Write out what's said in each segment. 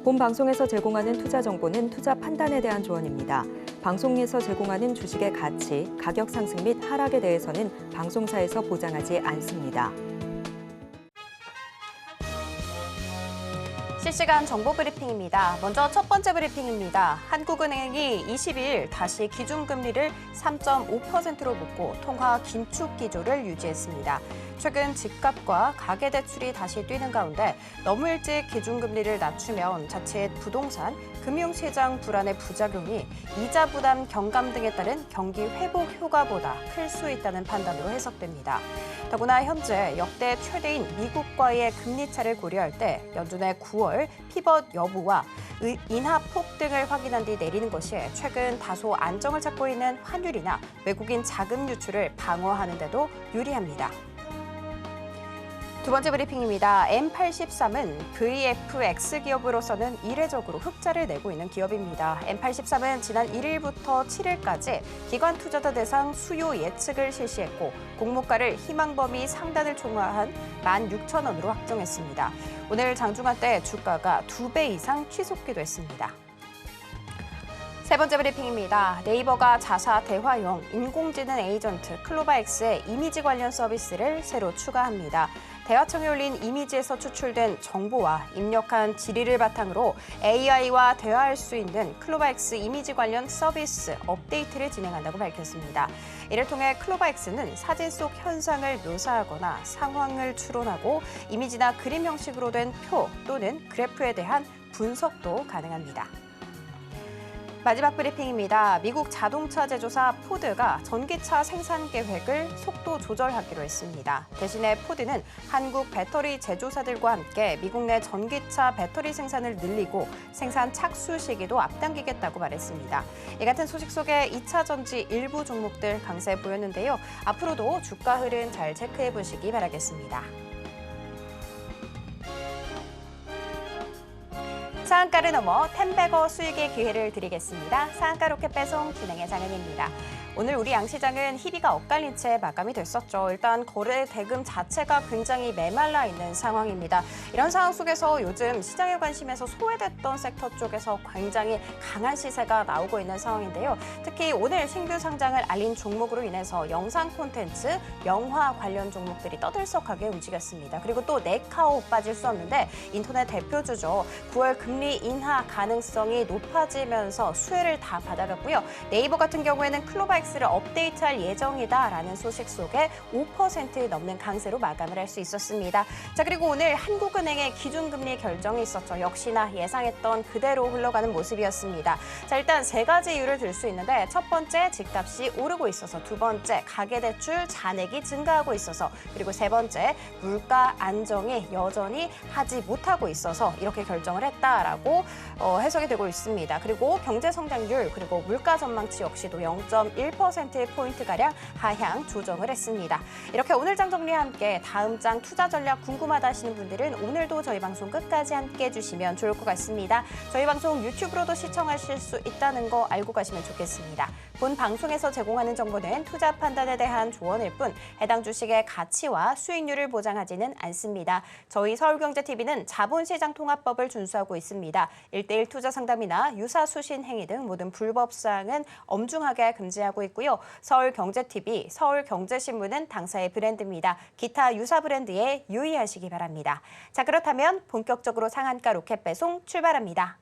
본 방송에서 제공하는 투자 정보는 투자 판단에 대한 조언입니다. 방송에서 제공하는 주식의 가치, 가격 상승 및 하락에 대해서는 방송사에서 보장하지 않습니다. 실시간 정보 브리핑입니다. 먼저 첫 번째 브리핑입니다. 한국은행이 22일 다시 기준금리를 3.5%로 묶고 통화 긴축 기조를 유지했습니다. 최근 집값과 가계대출이 다시 뛰는 가운데 너무 일찍 기준금리를 낮추면 자칫 부동산, 금융시장 불안의 부작용이 이자 부담 경감 등에 따른 경기 회복 효과보다 클 수 있다는 판단으로 해석됩니다. 더구나 현재 역대 최대인 미국과의 금리 차를 고려할 때 연준의 9월 피벗 여부와 인하 폭등을 확인한 뒤 내리는 것이 최근 다소 안정을 찾고 있는 환율이나 외국인 자금 유출을 방어하는 데도 유리합니다. 두 번째 브리핑입니다. M83은 VFX 기업으로서는 이례적으로 흑자를 내고 있는 기업입니다. M83은 지난 1일부터 7일까지 기관 투자자 대상 수요 예측을 실시했고 공모가를 희망 범위 상단을 총화한 16,000원으로 확정했습니다. 오늘 장중한 때 주가가 2배 이상 치솟기도 했습니다. 세 번째 브리핑입니다. 네이버가 자사 대화용 인공지능 에이전트 클로바X의 이미지 관련 서비스를 새로 추가합니다. 대화청에 올린 이미지에서 추출된 정보와 입력한 질의를 바탕으로 AI와 대화할 수 있는 클로바X 이미지 관련 서비스 업데이트를 진행한다고 밝혔습니다. 이를 통해 클로바X는 사진 속 현상을 묘사하거나 상황을 추론하고 이미지나 그림 형식으로 된 표 또는 그래프에 대한 분석도 가능합니다. 마지막 브리핑입니다. 미국 자동차 제조사 포드가 전기차 생산 계획을 속도 조절하기로 했습니다. 대신에 포드는 한국 배터리 제조사들과 함께 미국 내 전기차 배터리 생산을 늘리고 생산 착수 시기도 앞당기겠다고 말했습니다. 이 같은 소식 속에 2차 전지 일부 종목들 강세 보였는데요. 앞으로도 주가 흐름 잘 체크해 보시기 바라겠습니다. 상한가를 넘어 텐베거 수익의 기회를 드리겠습니다. 상한가 로켓 배송 진행의 장은입니다. 오늘 우리 양시장은 희비가 엇갈린 채 마감이 됐었죠. 일단 거래 대금 자체가 굉장히 메말라 있는 상황입니다. 이런 상황 속에서 요즘 시장의 관심에서 소외됐던 섹터 쪽에서 굉장히 강한 시세가 나오고 있는 상황인데요. 특히 오늘 신규 상장을 알린 종목으로 인해서 영상 콘텐츠, 영화 관련 종목들이 떠들썩하게 움직였습니다. 그리고 또 네카오 빠질 수 없는데 인터넷 대표주죠. 9월 금리 인하 가능성이 높아지면서 수혜를 다 받아갔고요. 네이버 같은 경우에는 클로바엑스를 업데이트할 예정이다라는 소식 속에 5% 넘는 강세로 마감을 할 수 있었습니다. 자, 그리고 오늘 한국은행의 기준금리 결정이 있었죠. 역시나 예상했던 그대로 흘러가는 모습이었습니다. 자, 일단 세 가지 이유를 들 수 있는데 첫 번째, 집값이 오르고 있어서 두 번째, 가계대출 잔액이 증가하고 있어서 그리고 세 번째, 물가 안정이 여전히 하지 못하고 있어서 이렇게 결정을 했다라고 해석이 되고 있습니다. 그리고 경제 성장률 그리고 물가 전망치 역시도 0.1%포인트가량 하향 조정을 했습니다. 이렇게 오늘 장 정리와 함께 다음 장 투자 전략 궁금하다 하시는 분들은 오늘도 저희 방송 끝까지 함께 해주시면 좋을 것 같습니다. 저희 방송 유튜브로도 시청하실 수 있다는 거 알고 가시면 좋겠습니다. 본 방송에서 제공하는 정보는 투자 판단에 대한 조언일 뿐 해당 주식의 가치와 수익률을 보장하지는 않습니다. 저희 서울경제TV는 자본시장통합법을 준수하고 있습니다. 1:1 투자 상담이나 유사수신 행위 등 모든 불법 사항은 엄중하게 금지하고 있고요. 서울경제TV, 서울경제신문은 당사의 브랜드입니다. 기타 유사 브랜드에 유의하시기 바랍니다. 자, 그렇다면 본격적으로 상한가 로켓 배송 출발합니다.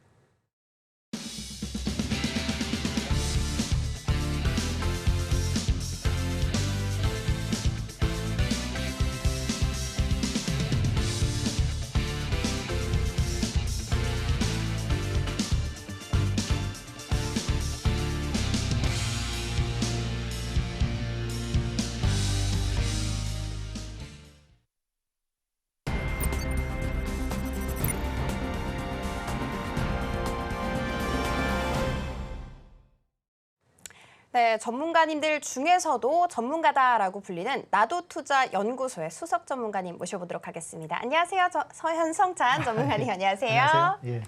네, 전문가님들 중에서도 전문가다라고 불리는 나도투자연구소의 수석 전문가님 모셔보도록 하겠습니다. 안녕하세요. 서현성찬 전문가님 안녕하세요. 안녕하세요. 예.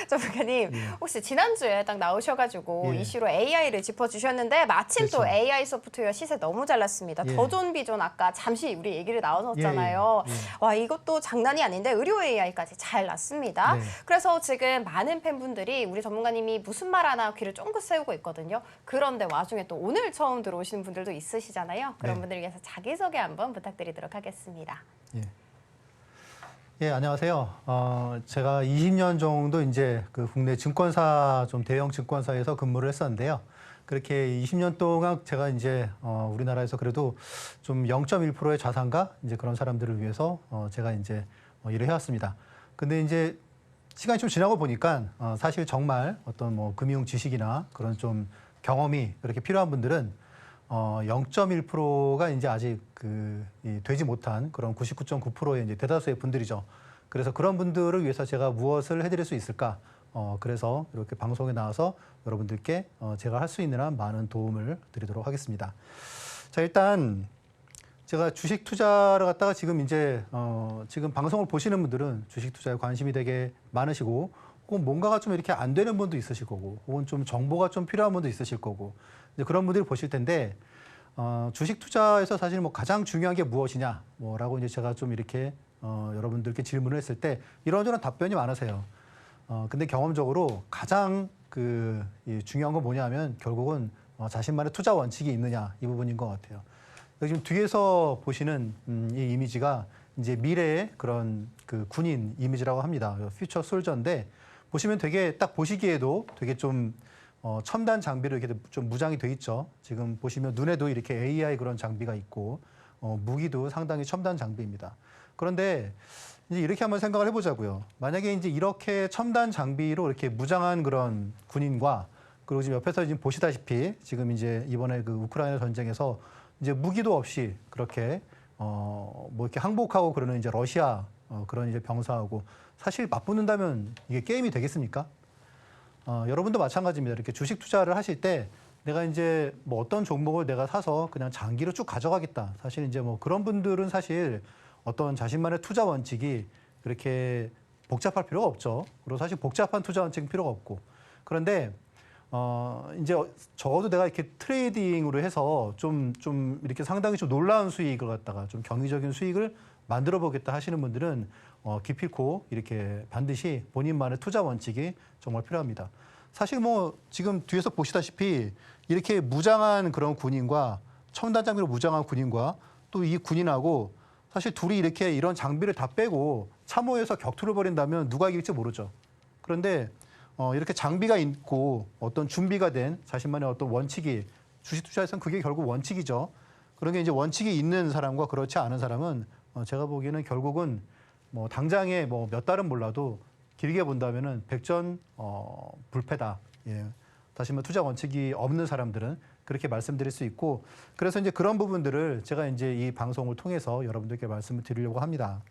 전문가님, 예. 혹시 지난주에 딱 나오셔가지고 예. 이슈로 AI를 짚어주셨는데 마침 또 그렇죠. AI 소프트웨어 시세 너무 잘 났습니다. 예. 더존 비존 아까 잠시 우리 얘기를 나눴잖아요. 예, 예. 와, 이것도 장난이 아닌데 의료 AI까지 잘 났습니다. 네. 그래서 지금 많은 팬분들이 우리 전문가님이 무슨 말 하나 귀를 쫑긋 세우고 있거든요. 그런데 와중에 또 오늘 처음 들어오시는 분들도 있으시잖아요. 그런 네. 분들을 위해서 자기소개 한번 부탁드리도록 하겠습니다. 예. 예, 안녕하세요. 제가 20년 정도 이제 그 국내 증권사 좀 대형 증권사에서 근무를 했었는데요. 그렇게 20년 동안 제가 이제 우리나라에서 그래도 좀 0.1%의 자산가 이제 그런 사람들을 위해서 제가 이제 일을 해왔습니다. 근데 이제 시간이 좀 지나고 보니까 사실 정말 어떤 뭐 금융 지식이나 그런 좀 경험이 그렇게 필요한 분들은 0.1%가 이제 아직 되지 못한 그런 99.9%의 이제 대다수의 분들이죠. 그래서 그런 분들을 위해서 제가 무엇을 해드릴 수 있을까? 그래서 이렇게 방송에 나와서 여러분들께 제가 할 수 있는 한 많은 도움을 드리도록 하겠습니다. 자, 일단 제가 주식 투자를 갖다가 지금 이제 지금 방송을 보시는 분들은 주식 투자에 관심이 되게 많으시고 혹은 뭔가가 좀 이렇게 안 되는 분도 있으실 거고 혹은 좀 정보가 좀 필요한 분도 있으실 거고 이제 그런 분들이 보실 텐데 주식 투자에서 사실 뭐 가장 중요한 게 무엇이냐 뭐라고 이제 제가 좀 이렇게 여러분들께 질문을 했을 때 이런저런 답변이 많으세요. 근데 경험적으로 가장 이 중요한 건 뭐냐면 결국은 자신만의 투자 원칙이 있느냐 이 부분인 것 같아요. 여기 지금 뒤에서 보시는 이 이미지가 이제 미래의 그런 그 군인 이미지라고 합니다. 퓨처 솔저인데 보시면 되게 딱 보시기에도 되게 좀 첨단 장비로 이렇게 좀 무장이 돼 있죠. 지금 보시면 눈에도 이렇게 AI 그런 장비가 있고 무기도 상당히 첨단 장비입니다. 그런데 이제 이렇게 한번 생각을 해보자고요. 만약에 이제 이렇게 첨단 장비로 이렇게 무장한 그런 군인과 그리고 지금 옆에서 지금 보시다시피 지금 이제 이번에 그 우크라이나 전쟁에서 이제 무기도 없이 그렇게 뭐 이렇게 항복하고 그러는 이제 러시아 그런 이제 병사하고 사실 맞붙는다면 이게 게임이 되겠습니까? 여러분도 마찬가지입니다. 이렇게 주식 투자를 하실 때 내가 이제 뭐 어떤 종목을 내가 사서 그냥 장기로 쭉 가져가겠다. 사실 이제 뭐 그런 분들은 사실 어떤 자신만의 투자 원칙이 그렇게 복잡할 필요가 없죠. 그리고 사실 복잡한 투자 원칙은 필요가 없고. 그런데 이제 적어도 내가 이렇게 트레이딩으로 해서 좀 이렇게 상당히 좀 놀라운 수익을 갖다가 좀 경이적인 수익을 만들어 보겠다 하시는 분들은 기필코 이렇게 반드시 본인만의 투자 원칙이 정말 필요합니다. 사실 뭐 지금 뒤에서 보시다시피 이렇게 무장한 그런 군인과 첨단 장비로 무장한 군인과 또 이 군인하고 사실 둘이 이렇게 이런 장비를 다 빼고 참호에서 격투를 벌인다면 누가 이길지 모르죠. 그런데 이렇게 장비가 있고 어떤 준비가 된 자신만의 어떤 원칙이 주식 투자에서는 그게 결국 원칙이죠. 그런 게 이제 원칙이 있는 사람과 그렇지 않은 사람은 제가 보기에는 결국은 뭐 당장에 뭐 몇 달은 몰라도 길게 본다면은 백전 불패다. 예. 다시 말해 투자 원칙이 없는 사람들은 그렇게 말씀드릴 수 있고 그래서 이제 그런 부분들을 제가 이제 이 방송을 통해서 여러분들께 말씀을 드리려고 합니다.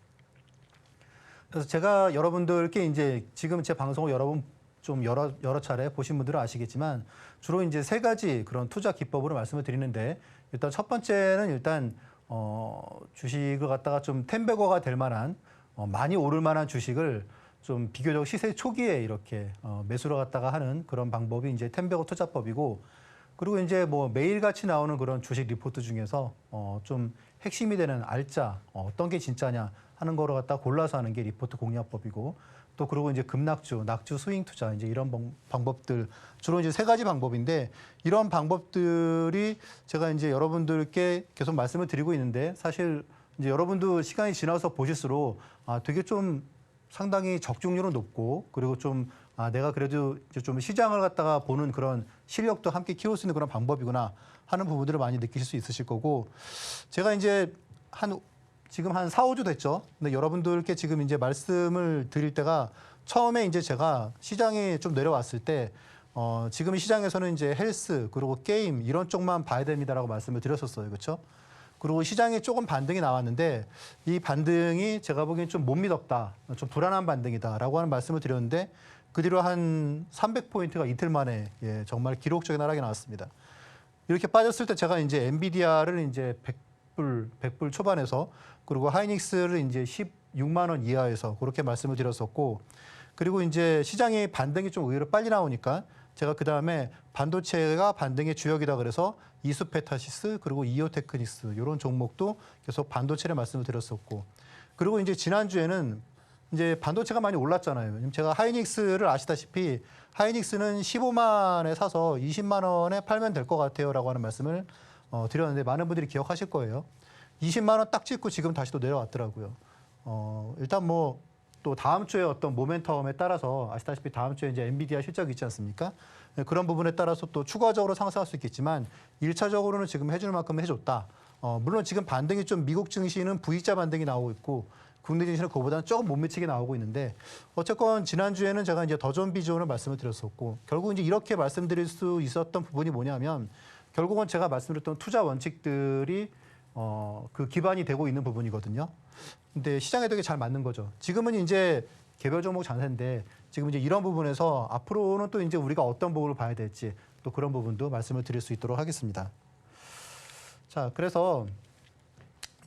그래서 제가 여러분들께 이제 지금 제 방송을 여러분 좀 여러 차례 보신 분들은 아시겠지만 주로 이제 세 가지 그런 투자 기법으로 말씀을 드리는데 일단 첫 번째는 일단 주식을 갖다가 좀 텐베거가 될 만한 많이 오를 만한 주식을 좀 비교적 시세 초기에 이렇게 매수를 갖다가 하는 그런 방법이 이제 텐베거 투자법이고 그리고 이제 뭐 매일같이 나오는 그런 주식 리포트 중에서 좀 핵심이 되는 알짜 어떤 게 진짜냐 하는 거를 갖다 골라서 하는 게 리포트 공략법이고 또 그리고 이제 급락주, 낙주 스윙 투자 이제 이런 방법들 주로 이제 세 가지 방법인데 이런 방법들이 제가 이제 여러분들께 계속 말씀을 드리고 있는데 사실 이제 여러분도 시간이 지나서 보실수록 되게 좀 상당히 적중률은 높고 그리고 좀 내가 그래도 이제 좀 시장을 갖다가 보는 그런 실력도 함께 키울 수 있는 그런 방법이구나 하는 부분들을 많이 느끼실 수 있으실 거고 제가 이제 지금 한 4, 5주 됐죠. 근데 여러분들께 지금 이제 말씀을 드릴 때가 처음에 이제 제가 시장에 좀 내려왔을 때 지금 시장에서는 이제 헬스 그리고 게임 이런 쪽만 봐야 됩니다라고 말씀을 드렸었어요. 그렇죠? 그리고 시장에 조금 반등이 나왔는데 이 반등이 제가 보기엔 좀 못 믿었다. 좀 불안한 반등이다라고 하는 말씀을 드렸는데 그 뒤로 한 300포인트가 이틀 만에 정말 기록적인 하락이 나왔습니다. 이렇게 빠졌을 때 제가 이제 엔비디아를 이제 100불 초반에서 그리고 하이닉스를 이제 16만 원 이하에서 그렇게 말씀을 드렸었고 그리고 이제 시장이 반등이 좀 의외로 빨리 나오니까 제가 그 다음에 반도체가 반등의 주역이다 그래서 이수페타시스 그리고 이오테크닉스 이런 종목도 계속 반도체를 말씀을 드렸었고 그리고 이제 지난주에는 이제 반도체가 많이 올랐잖아요. 제가 하이닉스를 아시다시피 하이닉스는 15만에 사서 20만 원에 팔면 될 것 같아요라고 하는 말씀을 드렸는데 많은 분들이 기억하실 거예요. 20만 원 딱 찍고 지금 다시 또 내려왔더라고요. 일단 뭐 또 다음 주에 어떤 모멘텀에 따라서 아시다시피 다음 주에 이제 엔비디아 실적이 있지 않습니까? 그런 부분에 따라서 또 추가적으로 상승할 수 있겠지만 1차적으로는 지금 해줄 만큼 해줬다. 물론 지금 반등이 좀 미국 증시는 V자 반등이 나오고 있고 국내 증시는 그거보다는 조금 못 미치게 나오고 있는데 어쨌건 지난주에는 제가 이제 더존 비존을 말씀을 드렸었고 결국 이제 이렇게 말씀드릴 수 있었던 부분이 뭐냐면 결국은 제가 말씀드렸던 투자 원칙들이 그 기반이 되고 있는 부분이거든요. 근데 시장에 되게 잘 맞는 거죠. 지금은 이제 개별 종목 장세인데 지금 이제 이런 부분에서 앞으로는 또 이제 우리가 어떤 부분을 봐야 될지 또 그런 부분도 말씀을 드릴 수 있도록 하겠습니다. 자, 그래서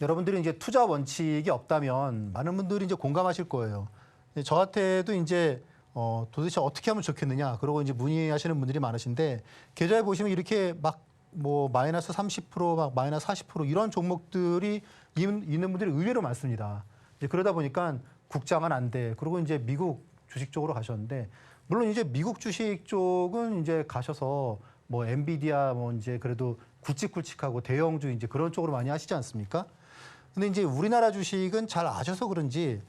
여러분들이 이제 투자 원칙이 없다면 많은 분들이 이제 공감하실 거예요. 저한테도 이제 도대체 어떻게 하면 좋겠느냐 그러고 이제 문의하시는 분들이 많으신데 계좌에 보시면 이렇게 막 뭐 마이너스 30% 막 마이너스 40% 이런 종목들이 있는 분들이 의외로 많습니다. 이제 그러다 보니까 국장은 안 돼. 그리고 이제 미국 주식 쪽으로 가셨는데 물론 이제 미국 주식 쪽은 이제 가셔서 뭐 엔비디아 뭐 이제 그래도 굵직굵직하고 대형주 이제 그런 쪽으로 많이 하시지 않습니까? 근데 이제 우리나라 주식은 잘 아셔서 그런지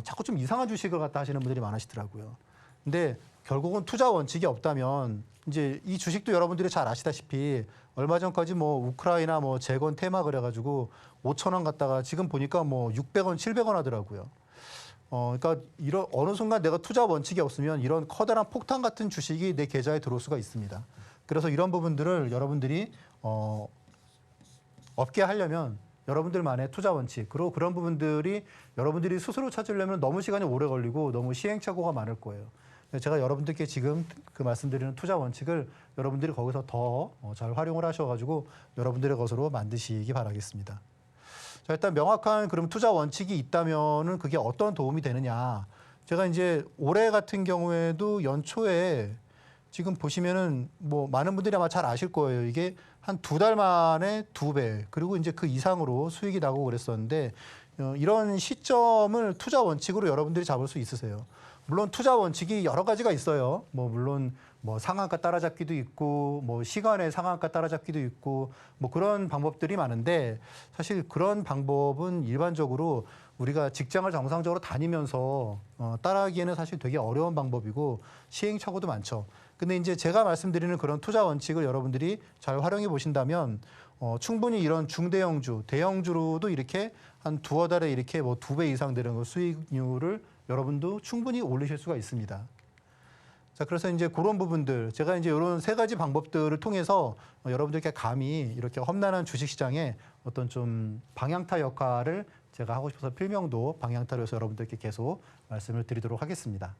자꾸 좀 이상한 주식을 갖다 하시는 분들이 많으시더라고요. 근데 결국은 투자 원칙이 없다면 이제 이 주식도 여러분들이 잘 아시다시피 얼마 전까지 뭐 우크라이나 뭐 재건 테마 그래가지고 5천 원 갔다가 지금 보니까 뭐 600원, 700원 하더라고요. 그러니까 이런 어느 순간 내가 투자 원칙이 없으면 이런 커다란 폭탄 같은 주식이 내 계좌에 들어올 수가 있습니다. 그래서 이런 부분들을 여러분들이 없게 하려면 여러분들만의 투자 원칙 그리고 그런 부분들이 여러분들이 스스로 찾으려면 너무 시간이 오래 걸리고 너무 시행착오가 많을 거예요. 제가 여러분들께 지금 그 말씀드리는 투자 원칙을 여러분들이 거기서 더 잘 활용을 하셔가지고 여러분들의 것으로 만드시기 바라겠습니다. 자, 일단 명확한 그럼 투자 원칙이 있다면은 그게 어떤 도움이 되느냐. 제가 이제 올해 같은 경우에도 연초에 지금 보시면은 뭐 많은 분들이 아마 잘 아실 거예요. 이게 한 2달 만에 2배 그리고 이제 그 이상으로 수익이 나고 그랬었는데 이런 시점을 투자 원칙으로 여러분들이 잡을 수 있으세요. 물론 투자 원칙이 여러 가지가 있어요. 뭐 물론 뭐 상한가 따라잡기도 있고 뭐 시간의 상한가 따라잡기도 있고 뭐 그런 방법들이 많은데 사실 그런 방법은 일반적으로 우리가 직장을 정상적으로 다니면서 따라하기에는 사실 되게 어려운 방법이고 시행착오도 많죠. 근데 이제 제가 말씀드리는 그런 투자 원칙을 여러분들이 잘 활용해 보신다면 충분히 이런 중대형주, 대형주로도 이렇게 한 두어 달에 이렇게 뭐 2배 이상 되는 거 수익률을 여러분도 충분히 올리실 수가 있습니다. 자, 그래서 이제 그런 부분들, 제가 이제 이런 3가지 방법들을 통해서 여러분들께 감히 이렇게 험난한 주식시장에 어떤 좀 방향타 역할을 제가 하고 싶어서 필명도 방향타로 해서 여러분들께 계속 말씀을 드리도록 하겠습니다.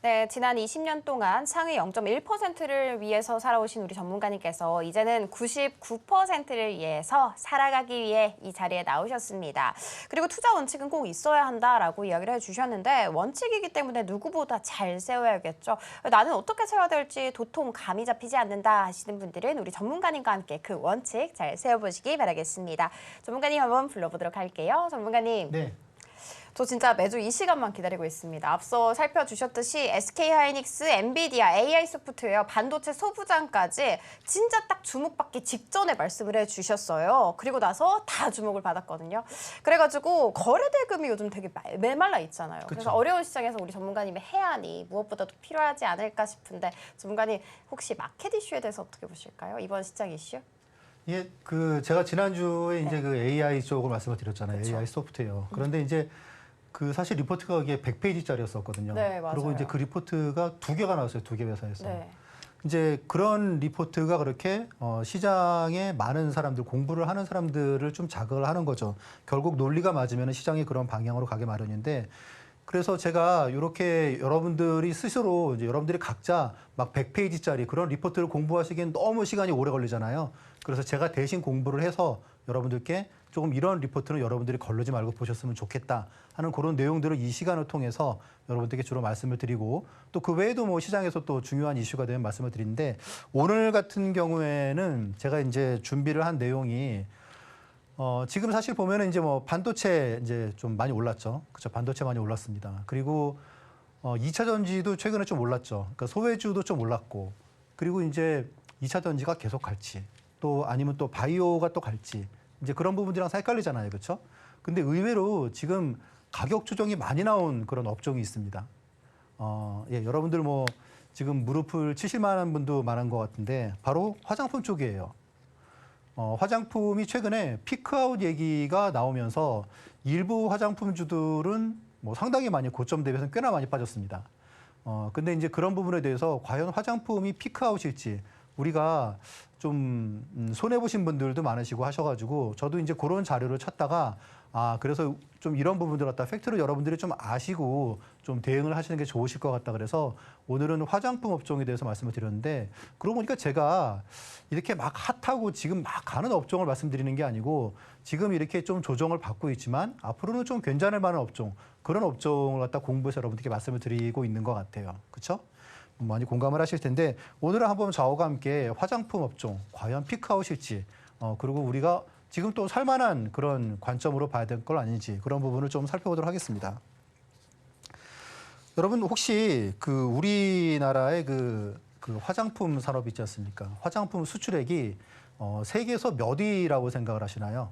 네, 지난 20년 동안 상위 0.1%를 위해서 살아오신 우리 전문가님께서 이제는 99%를 위해서 살아가기 위해 이 자리에 나오셨습니다. 그리고 투자 원칙은 꼭 있어야 한다라고 이야기를 해주셨는데 원칙이기 때문에 누구보다 잘 세워야겠죠. 나는 어떻게 세워야 될지 도통 감이 잡히지 않는다 하시는 분들은 우리 전문가님과 함께 그 원칙 잘 세워보시기 바라겠습니다. 전문가님 한번 불러보도록 할게요. 전문가님. 네. 저 진짜 매주 이 시간만 기다리고 있습니다. 앞서 살펴주셨듯이 SK하이닉스, 엔비디아, AI소프트웨어, 반도체 소부장까지 진짜 딱 주목받기 직전에 말씀을 해주셨어요. 그리고 나서 다 주목을 받았거든요. 그래가지고 거래대금이 요즘 되게 메말라 있잖아요. 그쵸. 그래서 어려운 시장에서 우리 전문가님의 해안이 무엇보다도 필요하지 않을까 싶은데 전문가님 혹시 마켓 이슈에 대해서 어떻게 보실까요? 이번 시장 이슈? 예, 그 제가 지난주에 이제 그 AI 쪽을 말씀을 드렸잖아요. 그쵸. AI 소프트웨어. 그런데 이제 그 사실 리포트가 이게 100페이지짜리였었거든요. 네, 맞아요. 그리고 이제 그 리포트가 2개가 나왔어요. 2개 회사에서. 네. 이제 그런 리포트가 그렇게 시장에 많은 사람들, 공부를 하는 사람들을 좀 자극을 하는 거죠. 결국 논리가 맞으면 시장이 그런 방향으로 가게 마련인데 그래서 제가 이렇게 여러분들이 스스로 이제 여러분들이 각자 막 100페이지짜리 그런 리포트를 공부하시기엔 너무 시간이 오래 걸리잖아요. 그래서 제가 대신 공부를 해서 여러분들께 조금 이런 리포트는 여러분들이 거르지 말고 보셨으면 좋겠다 하는 그런 내용들을 이 시간을 통해서 여러분들께 주로 말씀을 드리고 또 그 외에도 뭐 시장에서 또 중요한 이슈가 되면 말씀을 드리는데 오늘 같은 경우에는 제가 이제 준비를 한 내용이 지금 사실 보면은 이제 뭐 반도체 이제 좀 많이 올랐죠. 그렇죠. 반도체 많이 올랐습니다. 그리고 2차 전지도 최근에 좀 올랐죠. 그러니까 소외주도 좀 올랐고 그리고 이제 2차 전지가 계속 갈지 또 아니면 또 바이오가 또 갈지 이제 그런 부분들이랑 헷갈리잖아요. 그렇죠? 근데 의외로 지금 가격 조정이 많이 나온 그런 업종이 있습니다. 예, 여러분들 뭐 지금 무릎을 치실 만한 분도 많은 것 같은데 바로 화장품 쪽이에요. 화장품이 최근에 피크아웃 얘기가 나오면서 일부 화장품주들은 뭐 상당히 많이 고점 대비해서 꽤나 많이 빠졌습니다. 근데 이제 그런 부분에 대해서 과연 화장품이 피크아웃일지 우리가 좀 손해보신 분들도 많으시고 하셔가지고 저도 이제 그런 자료를 찾다가 그래서 좀 이런 부분들 갖다 팩트를 여러분들이 좀 아시고 좀 대응을 하시는 게 좋으실 것 같다 그래서 오늘은 화장품 업종에 대해서 말씀을 드렸는데 그러고 보니까 제가 이렇게 막 핫하고 지금 막 가는 업종을 말씀드리는 게 아니고 지금 이렇게 좀 조정을 받고 있지만 앞으로는 좀 괜찮을 만한 업종 그런 업종을 갖다 공부해서 여러분들께 말씀을 드리고 있는 것 같아요. 그렇죠? 많이 공감을 하실 텐데 오늘은 한번 저와 함께 화장품 업종 과연 피크아웃일지 그리고 우리가 지금 또 살만한 그런 관점으로 봐야 될 걸 아닌지 그런 부분을 좀 살펴보도록 하겠습니다. 여러분 혹시 그 우리나라의 그 화장품 산업이 있지 않습니까? 화장품 수출액이 세계에서 몇 위라고 생각을 하시나요?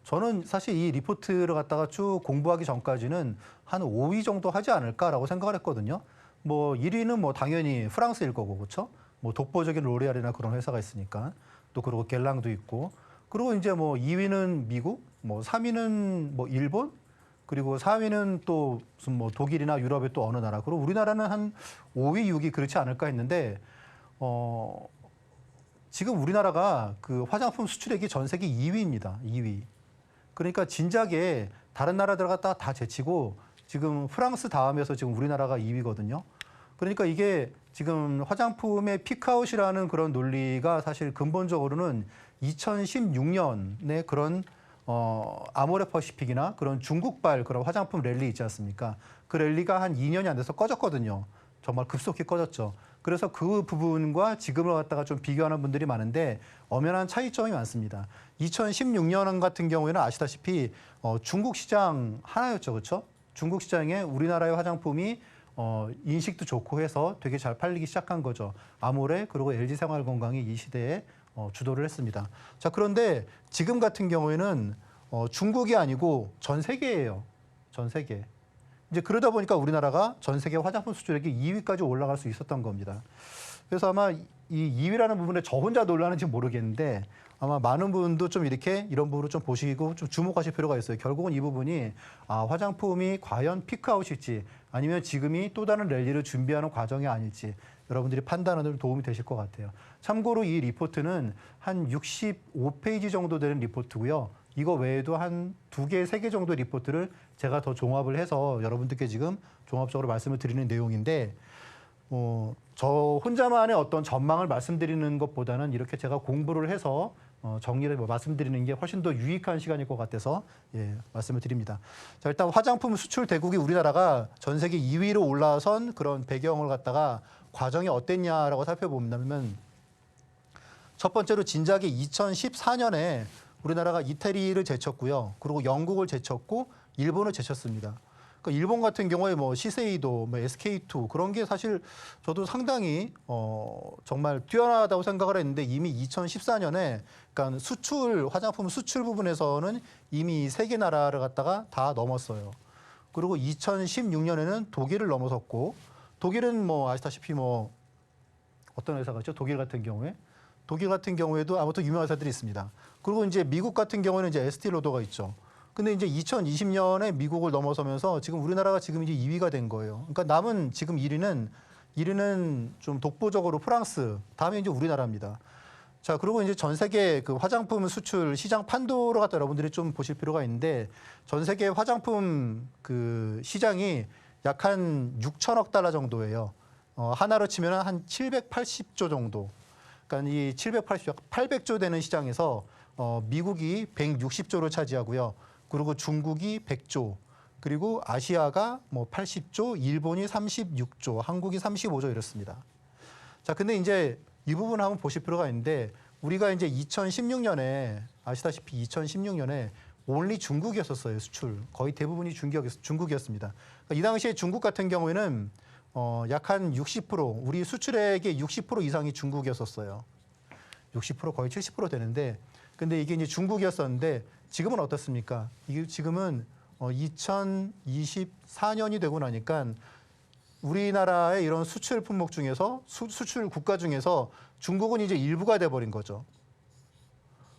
저는 사실 이 리포트를 갖다가 쭉 공부하기 전까지는 한 5위 정도 하지 않을까라고 생각을 했거든요. 뭐 1위는 뭐 당연히 프랑스일 거고 그렇죠? 뭐 독보적인 로레알이나 그런 회사가 있으니까 또 그리고 겔랑도 있고 그리고 이제 뭐 2위는 미국, 뭐 3위는 뭐 일본 그리고 4위는 또 무슨 뭐 독일이나 유럽의 또 어느 나라 그리고 우리나라는 한 5위, 6위 그렇지 않을까 했는데 지금 우리나라가 그 화장품 수출액이 전 세계 2위입니다. 2위. 그러니까 진작에 다른 나라들 갖다가 다 제치고 지금 프랑스 다음에서 지금 우리나라가 2위거든요. 그러니까 이게 지금 화장품의 피크아웃이라는 그런 논리가 사실 근본적으로는 2016년에 그런 아모레 퍼시픽이나 그런 중국발 그런 화장품 랠리 있지 않습니까? 그 랠리가 한 2년이 안 돼서 꺼졌거든요. 정말 급속히 꺼졌죠. 그래서 그 부분과 지금을 갖다가 좀 비교하는 분들이 많은데 엄연한 차이점이 많습니다. 2016년 같은 경우에는 아시다시피 중국 시장 하나였죠. 그렇죠? 중국 시장에 우리나라의 화장품이 인식도 좋고 해서 되게 잘 팔리기 시작한 거죠. 아모레 그리고 LG생활건강이 이 시대에 주도를 했습니다. 자, 그런데 지금 같은 경우에는 중국이 아니고 전 세계예요. 전 세계. 이제 그러다 보니까 우리나라가 전 세계 화장품 수출액이 2위까지 올라갈 수 있었던 겁니다. 그래서 아마 이 2위라는 부분에 저 혼자 놀라는지 모르겠는데 아마 많은 분도 좀 이렇게 이런 부분을 좀 보시고 좀 주목하실 필요가 있어요. 결국은 이 부분이 화장품이 과연 피크아웃일지 아니면 지금이 또 다른 랠리를 준비하는 과정이 아닐지 여러분들이 판단하는 데 도움이 되실 것 같아요. 참고로 이 리포트는 한 65페이지 정도 되는 리포트고요. 이거 외에도 한 2개, 3개 정도 리포트를 제가 더 종합을 해서 여러분들께 지금 종합적으로 말씀을 드리는 내용인데 저 혼자만의 어떤 전망을 말씀드리는 것보다는 이렇게 제가 공부를 해서 정리를 말씀드리는 게 훨씬 더 유익한 시간일 것 같아서 말씀을 드립니다. 자, 일단 화장품 수출 대국이 우리나라가 전 세계 2위로 올라선 그런 배경을 갖다가 과정이 어땠냐라고 살펴보면 첫 번째로 진작에 2014년에 우리나라가 이태리를 제쳤고요. 그리고 영국을 제쳤고 일본을 제쳤습니다. 그러니까 일본 같은 경우에 뭐 시세이도, 뭐 SK2 그런 게 사실 저도 상당히 정말 뛰어나다고 생각을 했는데 이미 2014년에 그러니까 수출 화장품 수출 부분에서는 이미 3개 나라를 갖다가 다 넘었어요. 그리고 2016년에는 독일을 넘어섰고 독일은 뭐 아시다시피 뭐 어떤 회사가 있죠? 독일 같은 경우에도 아무튼 유명한 회사들이 있습니다. 그리고 이제 미국 같은 경우에는 이제 에스티로더가 있죠. 근데 이제 2020년에 미국을 넘어서면서 지금 우리나라가 지금 이제 2위가 된 거예요. 그러니까 남은 지금 1위는 좀 독보적으로 프랑스, 다음에 이제 우리나라입니다. 자, 그리고 이제 전 세계 그 화장품 수출 시장 판도를 갖다 여러분들이 좀 보실 필요가 있는데 전 세계 화장품 그 시장이 약 한 6천억 달러 정도예요. 하나로 치면 한 780조 정도. 그러니까 이 780조, 800조 되는 시장에서 미국이 160조를 차지하고요. 그리고 중국이 100조, 그리고 아시아가 뭐 80조, 일본이 36조, 한국이 35조 이렇습니다. 자, 근데 이제 이 부분 한번 보실 필요가 있는데 우리가 이제 2016년에 아시다시피 2016년에 온리 중국이었었어요. 수출 거의 대부분이 중국이었습니다. 그러니까 이 당시에 중국 같은 경우에는 약 한 60% 우리 수출액의 60% 이상이 중국이었었어요. 60% 거의 70% 되는데 근데 이게 이제 중국이었었는데 지금은 어떻습니까? 이게 지금은 2024년이 되고 나니까 우리나라의 이런 수출 품목 중에서 수출 국가 중에서 중국은 이제 일부가 돼버린 거죠.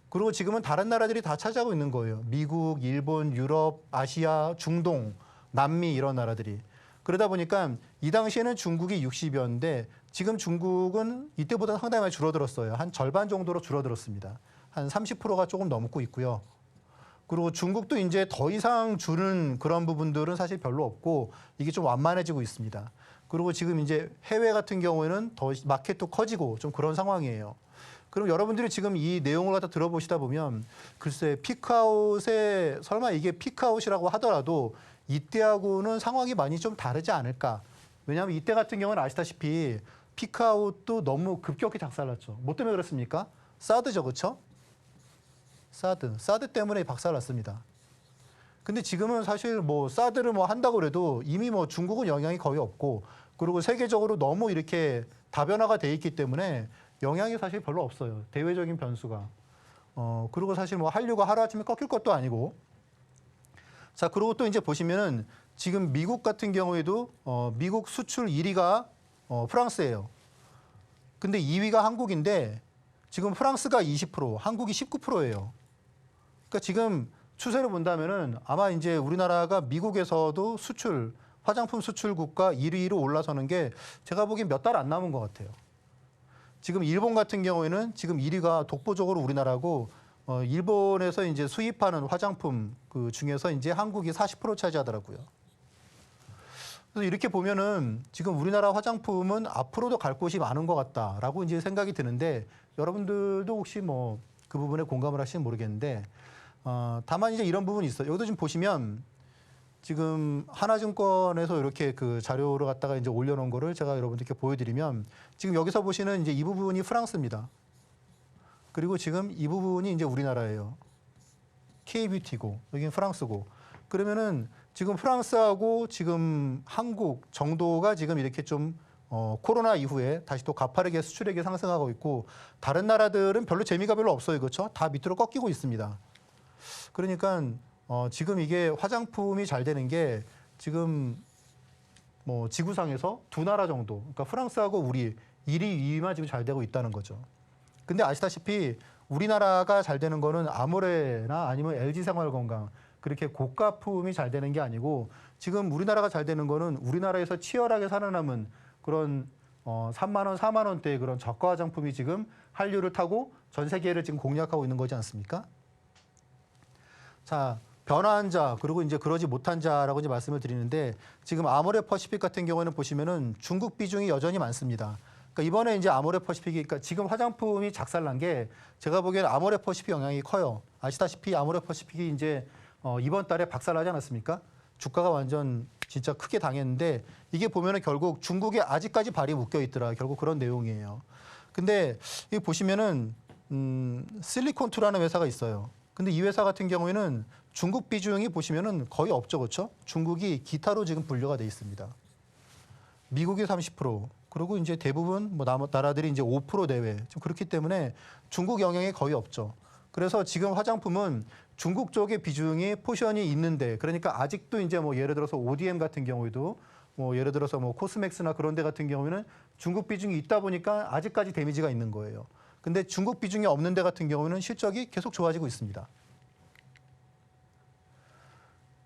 그리고 지금은 다른 나라들이 다 차지하고 있는 거예요. 미국, 일본, 유럽, 아시아, 중동, 남미 이런 나라들이. 그러다 보니까 이 당시에는 중국이 60이었는데 지금 중국은 이때보다 상당히 많이 줄어들었어요. 한 절반 정도로 줄어들었습니다. 한 30%가 조금 넘고 있고요. 그리고 중국도 이제 더 이상 주는 그런 부분들은 사실 별로 없고 이게 좀 완만해지고 있습니다. 그리고 지금 이제 해외 같은 경우에는 더 마켓도 커지고 좀 그런 상황이에요. 그럼 여러분들이 지금 이 내용을 갖다 들어보시다 보면 글쎄 피크아웃에 설마 이게 피크아웃이라고 하더라도 이때하고는 상황이 많이 좀 다르지 않을까. 왜냐하면 이때 같은 경우는 아시다시피 피크아웃도 너무 급격히 작살났죠. 뭐 때문에 그렇습니까? 사드죠, 그렇죠? 사드 때문에 박살났습니다. 근데 지금은 사실 뭐 사드를 뭐 한다고 그래도 이미 뭐 중국은 영향이 거의 없고 그리고 세계적으로 너무 이렇게 다변화가 돼 있기 때문에 영향이 사실 별로 없어요. 대외적인 변수가. 그리고 사실 뭐 한류가 하루아침에 꺾일 것도 아니고. 자, 그리고 또 이제 보시면은 지금 미국 같은 경우에도 미국 수출 1위가 프랑스예요. 근데 2위가 한국인데 지금 프랑스가 20%, 한국이 19%예요. 그러니까 지금 추세를 본다면은 아마 이제 우리나라가 미국에서도 수출, 화장품 수출 국가 1위로 올라서는 게 제가 보기엔 몇 달 안 남은 것 같아요. 지금 일본 같은 경우에는 지금 1위가 독보적으로 우리나라고 일본에서 이제 수입하는 화장품 그 중에서 이제 한국이 40% 차지하더라고요. 그래서 이렇게 보면은 지금 우리나라 화장품은 앞으로도 갈 곳이 많은 것 같다라고 이제 생각이 드는데 여러분들도 혹시 뭐 그 부분에 공감을 하시는지 모르겠는데 다만 이제 이런 부분이 있어요. 여기도 지금 보시면 지금 하나증권에서 이렇게 그 자료를 갖다가 이제 올려놓은 거를 제가 여러분들께 보여드리면 지금 여기서 보시는 이제 이 부분이 프랑스입니다. 그리고 지금 이 부분이 이제 우리나라예요. K뷰티고 여기는 프랑스고. 그러면은 지금 프랑스하고 지금 한국 정도가 지금 이렇게 좀 코로나 이후에 다시 또 가파르게 수출액이 상승하고 있고 다른 나라들은 별로 재미가 별로 없어요. 그렇죠? 다 밑으로 꺾이고 있습니다. 그러니까 지금 이게 화장품이 잘 되는 게 지금 뭐 지구상에서 두 나라 정도, 그러니까 프랑스하고 우리 1위, 2위만 지금 잘 되고 있다는 거죠. 근데 아시다시피 우리나라가 잘 되는 거는 아모레나 아니면 LG생활건강 그렇게 고가품이 잘 되는 게 아니고 지금 우리나라가 잘 되는 거는 우리나라에서 치열하게 살아남은 그런 3만 원, 4만 원대의 그런 저가 화장품이 지금 한류를 타고 전 세계를 지금 공략하고 있는 거지 않습니까? 자, 변화한 자 그리고 이제 그러지 못한 자라고 이제 말씀을 드리는데 지금 아모레 퍼시픽 같은 경우에는 보시면은 중국 비중이 여전히 많습니다. 그러니까 이번에 이제 아모레 퍼시픽이 그러니까 지금 화장품이 작살난 게 제가 보기에는 아모레 퍼시픽 영향이 커요. 아시다시피 아모레 퍼시픽이 이제 이번 달에 박살나지 않았습니까? 주가가 완전 진짜 크게 당했는데 이게 보면은 결국 중국에 아직까지 발이 묶여 있더라. 결국 그런 내용이에요. 근데 이 보시면은 실리콘투라는 회사가 있어요. 근데 이 회사 같은 경우에는 중국 비중이 보시면은 거의 없죠, 그렇죠? 중국이 기타로 지금 분류가 돼 있습니다. 미국이 30%, 그리고 이제 대부분 뭐 나라들이 이제 5% 내외. 좀 그렇기 때문에 중국 영향이 거의 없죠. 그래서 지금 화장품은 중국 쪽의 비중이 포션이 있는데, 그러니까 아직도 이제 뭐 예를 들어서 ODM 같은 경우에도 뭐 예를 들어서 뭐 코스맥스나 그런 데 같은 경우에는 중국 비중이 있다 보니까 아직까지 데미지가 있는 거예요. 근데 중국 비중이 없는 데 같은 경우는 실적이 계속 좋아지고 있습니다.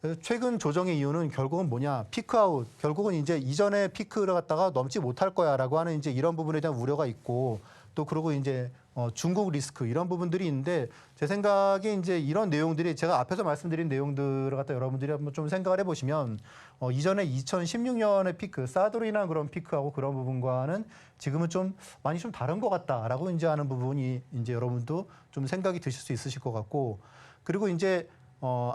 그래서 최근 조정의 이유는 결국은 뭐냐? 피크아웃. 결국은 이제 이전에 피크를 갖다가 넘지 못할 거야라고 하는 이제 이런 부분에 대한 우려가 있고 또 그리고 이제 중국 리스크 이런 부분들이 있는데 제 생각에 이제 이런 내용들이 제가 앞에서 말씀드린 내용들을 갖다 여러분들이 한번 좀 생각을 해보시면 이전에 2016년의 피크, 사드로 인한 그런 피크하고 그런 부분과는 지금은 좀 많이 좀 다른 것 같다라고 이제 하는 부분이 이제 여러분도 좀 생각이 드실 수 있으실 것 같고 그리고 이제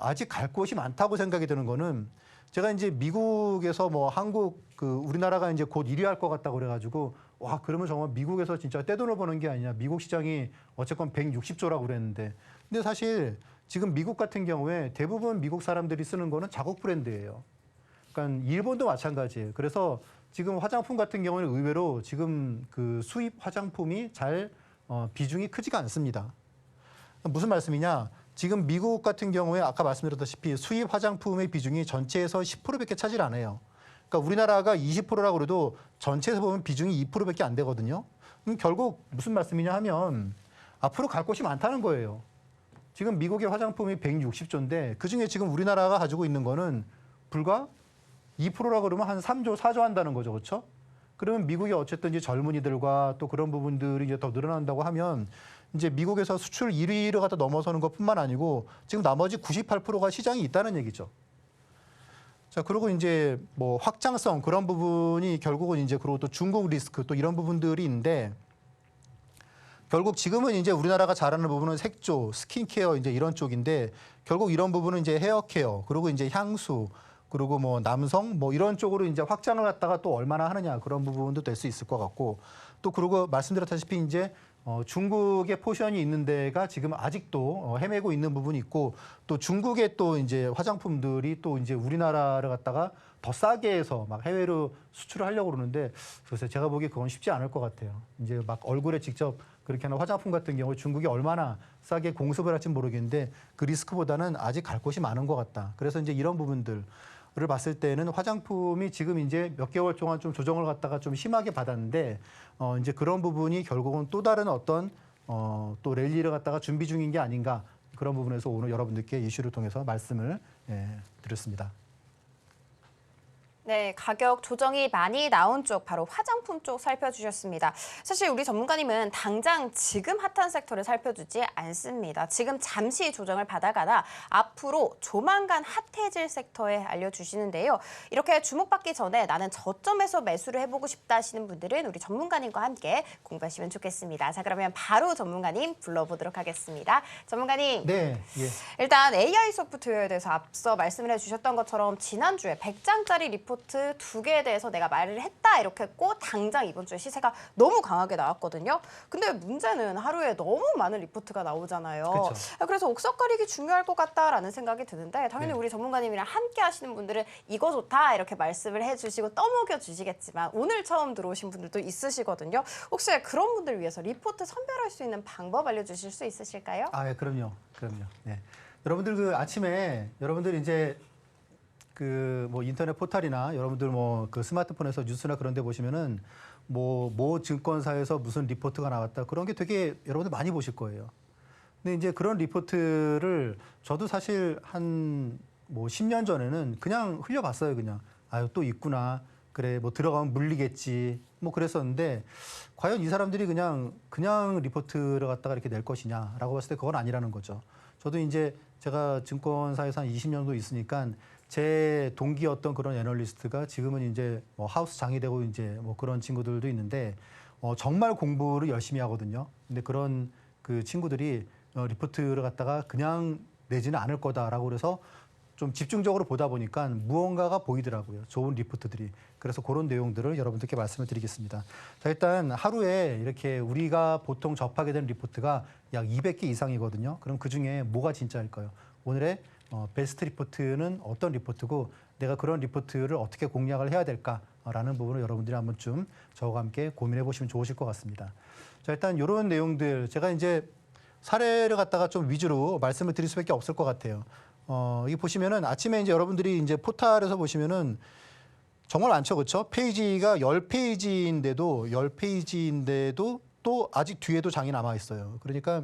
아직 갈 곳이 많다고 생각이 드는 거는 제가 이제 미국에서 뭐 한국 우리나라가 이제 곧 1위 할 것 같다고 그래가지고 와 그러면 정말 미국에서 진짜 떼돈을 버는 게 아니냐 미국 시장이 어쨌건 160조라고 그랬는데 근데 사실 지금 미국 같은 경우에 대부분 미국 사람들이 쓰는 거는 자국 브랜드예요. 그러니까 일본도 마찬가지예요. 그래서 지금 화장품 같은 경우는 의외로 지금 그 수입 화장품이 잘 비중이 크지가 않습니다. 무슨 말씀이냐? 지금 미국 같은 경우에 아까 말씀드렸다시피 수입 화장품의 비중이 전체에서 10%밖에 차지를 안 해요. 그러니까 우리나라가 20%라고 그래도 전체에서 보면 비중이 2%밖에 안 되거든요. 그럼 결국 무슨 말씀이냐 하면 앞으로 갈 곳이 많다는 거예요. 지금 미국의 화장품이 160조인데 그중에 지금 우리나라가 가지고 있는 거는 불과 2%라고 그러면 한 3조, 4조 한다는 거죠. 그렇죠? 그러면 미국이 어쨌든 이제 젊은이들과 또 그런 부분들이 이제 더 늘어난다고 하면 이제 미국에서 수출 1위를 갖다 넘어서는 것뿐만 아니고 지금 나머지 98%가 시장이 있다는 얘기죠. 자, 그리고 이제 뭐 확장성 그런 부분이 결국은 이제 그리고 또 중국 리스크 또 이런 부분들이 있는데 결국 지금은 이제 우리나라가 잘하는 부분은 색조, 스킨케어 이제 이런 쪽인데 결국 이런 부분은 이제 헤어케어 그리고 이제 향수 그리고 뭐 남성 뭐 이런 쪽으로 이제 확장을 갖다가 또 얼마나 하느냐 그런 부분도 될 수 있을 것 같고 또 그리고 말씀드렸다시피 이제 중국의 포션이 있는 데가 지금 아직도 헤매고 있는 부분이 있고 또 중국의 또 이제 화장품들이 또 이제 우리나라를 갖다가 더 싸게 해서 막 해외로 수출을 하려고 그러는데 그래서 제가 보기에 그건 쉽지 않을 것 같아요. 이제 막 얼굴에 직접 그렇게 하는 화장품 같은 경우에 중국이 얼마나 싸게 공습을 할지 모르겠는데 그 리스크보다는 아직 갈 곳이 많은 것 같다. 그래서 이제 이런 부분들을 봤을 때는 화장품이 지금 이제 몇 개월 동안 좀 조정을 갖다가 좀 심하게 받았는데 이제 그런 부분이 결국은 또 다른 어떤 또 랠리를 갖다가 준비 중인 게 아닌가 그런 부분에서 오늘 여러분들께 이슈를 통해서 말씀을 드렸습니다. 네, 가격 조정이 많이 나온 쪽 바로 화장품 쪽 살펴주셨습니다. 사실 우리 전문가님은 당장 지금 핫한 섹터를 살펴주지 않습니다. 지금 잠시 조정을 받아가다 앞으로 조만간 핫해질 섹터에 알려주시는데요. 이렇게 주목받기 전에 나는 저점에서 매수를 해보고 싶다 하시는 분들은 우리 전문가님과 함께 공부하시면 좋겠습니다. 자, 그러면 바로 전문가님 불러보도록 하겠습니다. 전문가님. 네. 예. 일단 AI 소프트웨어에 대해서 앞서 말씀을 해주셨던 것처럼 지난주에 100장짜리 리포트 2개에 대해서 내가 말을 했다 이렇게 했고 당장 이번 주에 시세가 너무 강하게 나왔거든요. 근데 문제는 하루에 너무 많은 리포트가 나오잖아요. 그쵸. 그래서 옥석 가리기 중요할 것 같다라는 생각이 드는데 당연히 네. 우리 전문가님이랑 함께 하시는 분들은 이거 좋다 이렇게 말씀을 해주시고 떠먹여 주시겠지만 오늘 처음 들어오신 분들도 있으시거든요. 혹시 그런 분들 위해서 리포트 선별할 수 있는 방법 알려주실 수 있으실까요? 아, 예, 그럼요. 네. 여러분들 그 아침에 여러분들 이제 그 뭐 인터넷 포털이나 여러분들 뭐 그 스마트폰에서 뉴스나 그런 데 보시면은 뭐 증권사에서 무슨 리포트가 나왔다 그런 게 되게 여러분들 많이 보실 거예요. 근데 이제 그런 리포트를 저도 사실 한 뭐 10년 전에는 그냥 흘려봤어요. 그냥 아유 또 있구나. 그래 뭐 들어가면 물리겠지. 뭐 그랬었는데 과연 이 사람들이 그냥 리포트를 갖다가 이렇게 낼 것이냐라고 봤을 때 그건 아니라는 거죠. 저도 이제 제가 증권사에서 한 20년도 있으니까 제 동기였던 그런 애널리스트가 지금은 이제 뭐 하우스장이 되고 이제 뭐 그런 친구들도 있는데 정말 공부를 열심히 하거든요. 근데 그런 그 친구들이 리포트를 갖다가 그냥 내지는 않을 거다라고 그래서 좀 집중적으로 보다 보니까 무언가가 보이더라고요. 좋은 리포트들이. 그래서 그런 내용들을 여러분들께 말씀을 드리겠습니다. 자, 일단 하루에 이렇게 우리가 보통 접하게 되는 리포트가 약 200개 이상이거든요. 그럼 그중에 뭐가 진짜일까요? 오늘의 베스트 리포트는 어떤 리포트고 내가 그런 리포트를 어떻게 공략을 해야 될까라는 부분을 여러분들이 한번 좀 저와 함께 고민해 보시면 좋으실 것 같습니다. 자, 일단 이런 내용들 제가 이제 사례를 갖다가 좀 위주로 말씀을 드릴 수밖에 없을 것 같아요. 이 보시면은 아침에 이제 여러분들이 이제 포털에서 보시면은 정말 많죠, 그렇죠? 페이지가 10페이지인데도 또 아직 뒤에도 장이 남아 있어요. 그러니까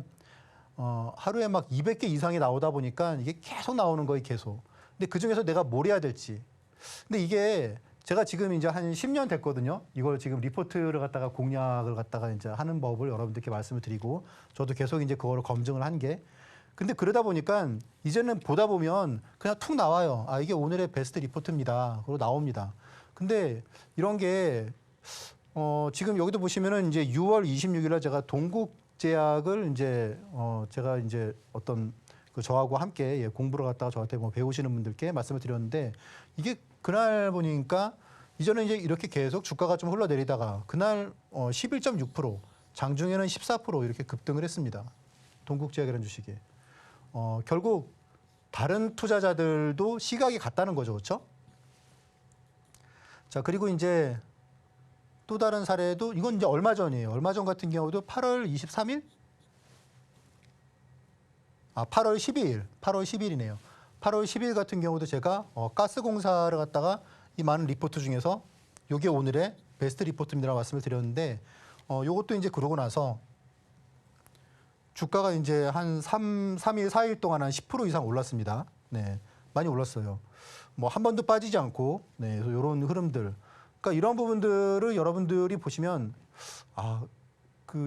하루에 막 200개 이상이 나오다 보니까 이게 계속 나오는 거예요, 계속. 근데 그 중에서 내가 뭘 해야 될지. 근데 이게 제가 지금 이제 한 10년 됐거든요. 이걸 지금 리포트를 갖다가 공략을 갖다가 이제 하는 법을 여러분들께 말씀을 드리고 저도 계속 이제 그거를 검증을 한 게. 근데 그러다 보니까 이제는 보다 보면 그냥 툭 나와요. 아, 이게 오늘의 베스트 리포트입니다. 그리고 나옵니다. 근데 이런 게 지금 여기도 보시면은 이제 6월 26일 날 제가 동국제약을 이제 제가 이제 어떤 그 저하고 함께 공부를 갖다가 저한테 뭐 배우시는 분들께 말씀을 드렸는데 이게 그날 보니까 이전에 이제 이렇게 계속 주가가 좀 흘러내리다가 그날 11.6%, 장중에는 14% 이렇게 급등을 했습니다. 동국제약이라는 주식이. 결국 다른 투자자들도 시각이 같다는 거죠. 그렇죠? 자, 그리고 이제 또 다른 사례도 이건 이제 얼마 전이에요. 얼마 전 같은 경우도 8월 23일? 8월 12일. 8월 10일이네요. 8월 10일 같은 경우도 제가 가스공사를 갖다가 이 많은 리포트 중에서 이게 오늘의 베스트 리포트입니다라고 말씀을 드렸는데 요것도 이제 그러고 나서 주가가 이제 한 3일, 4일 동안 한 10% 이상 올랐습니다. 네. 많이 올랐어요. 뭐 한 번도 빠지지 않고 네. 이런 흐름들. 그러니까 이런 부분들을 여러분들이 보시면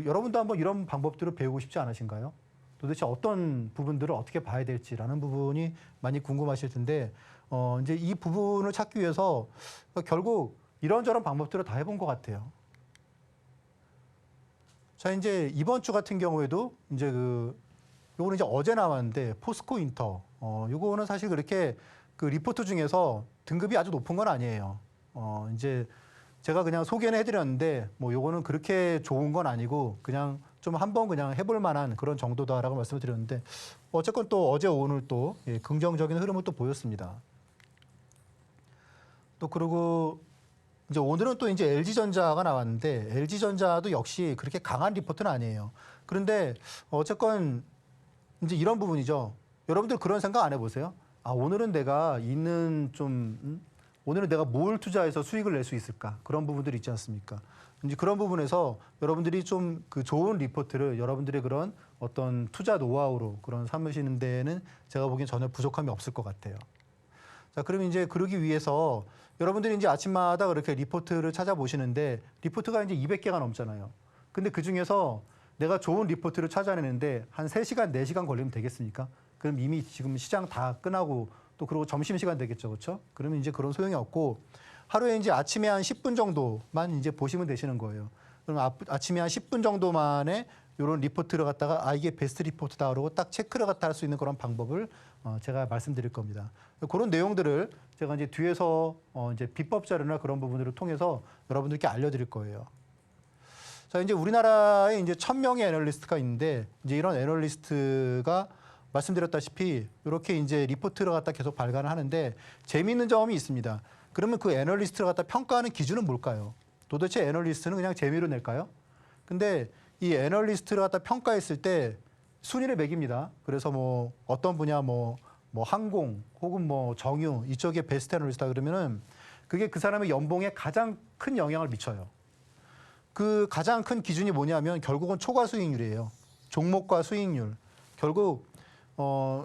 여러분도 한번 이런 방법들을 배우고 싶지 않으신가요? 도대체 어떤 부분들을 어떻게 봐야 될지라는 부분이 많이 궁금하실 텐데 이제 이 부분을 찾기 위해서 결국 이런저런 방법들을 다 해본 것 같아요. 자, 이제 이번 주 같은 경우에도 이제 요거는 이제 어제 나왔는데 포스코 인터 요거는 사실 그렇게 그 리포트 중에서 등급이 아주 높은 건 아니에요. 이제 제가 그냥 소개는 해드렸는데 뭐 요거는 그렇게 좋은 건 아니고 그냥 좀 한번 그냥 해볼 만한 그런 정도다라고 말씀을 드렸는데 어쨌건 또 어제 오늘 또 긍정적인 흐름을 또 보였습니다. 또 그리고 이제 오늘은 또 이제 LG전자가 나왔는데 LG전자도 역시 그렇게 강한 리포트는 아니에요. 그런데 어쨌건 이제 이런 부분이죠. 여러분들 그런 생각 안 해보세요? 오늘은 내가 오늘은 내가 뭘 투자해서 수익을 낼 수 있을까? 그런 부분들이 있지 않습니까? 이제 그런 부분에서 여러분들이 좀 그 좋은 리포트를 여러분들의 그런 어떤 투자 노하우로 그런 삼으시는 데에는 제가 보기엔 전혀 부족함이 없을 것 같아요. 자, 그럼 이제 그러기 위해서 여러분들이 이제 아침마다 그렇게 리포트를 찾아보시는데 리포트가 이제 200개가 넘잖아요. 근데 그 중에서 내가 좋은 리포트를 찾아내는데 한 3시간, 4시간 걸리면 되겠습니까? 그럼 이미 지금 시장 다 끝나고 또 그리고 점심시간 되겠죠. 그렇죠? 그러면 이제 그런 소용이 없고 하루에 이제 아침에 한 10분 정도만 이제 보시면 되시는 거예요. 그럼 아침에 한 10분 정도만에 이런 리포트를 갖다가 이게 베스트 리포트다 그러고 딱 체크를 갖다 할 수 있는 그런 방법을 제가 말씀드릴 겁니다. 그런 내용들을 제가 이제 뒤에서 이제 비법 자료나 그런 부분들을 통해서 여러분들께 알려드릴 거예요. 자, 이제 우리나라에 이제 1000명의 애널리스트가 있는데 이제 이런 애널리스트가 말씀드렸다시피 이렇게 이제 리포트를 갖다 계속 발간을 하는데 재미있는 점이 있습니다. 그러면 그 애널리스트를 갖다 평가하는 기준은 뭘까요? 도대체 애널리스트는 그냥 재미로 낼까요? 근데 이 애널리스트를 갖다 평가했을 때 순위를 매깁니다. 그래서 뭐 어떤 분야 뭐 항공 혹은 뭐 정유 이쪽에 베스트 애널리스트다 그러면은 그게 그 사람의 연봉에 가장 큰 영향을 미쳐요. 그 가장 큰 기준이 뭐냐면 결국은 초과 수익률이에요. 종목과 수익률. 결국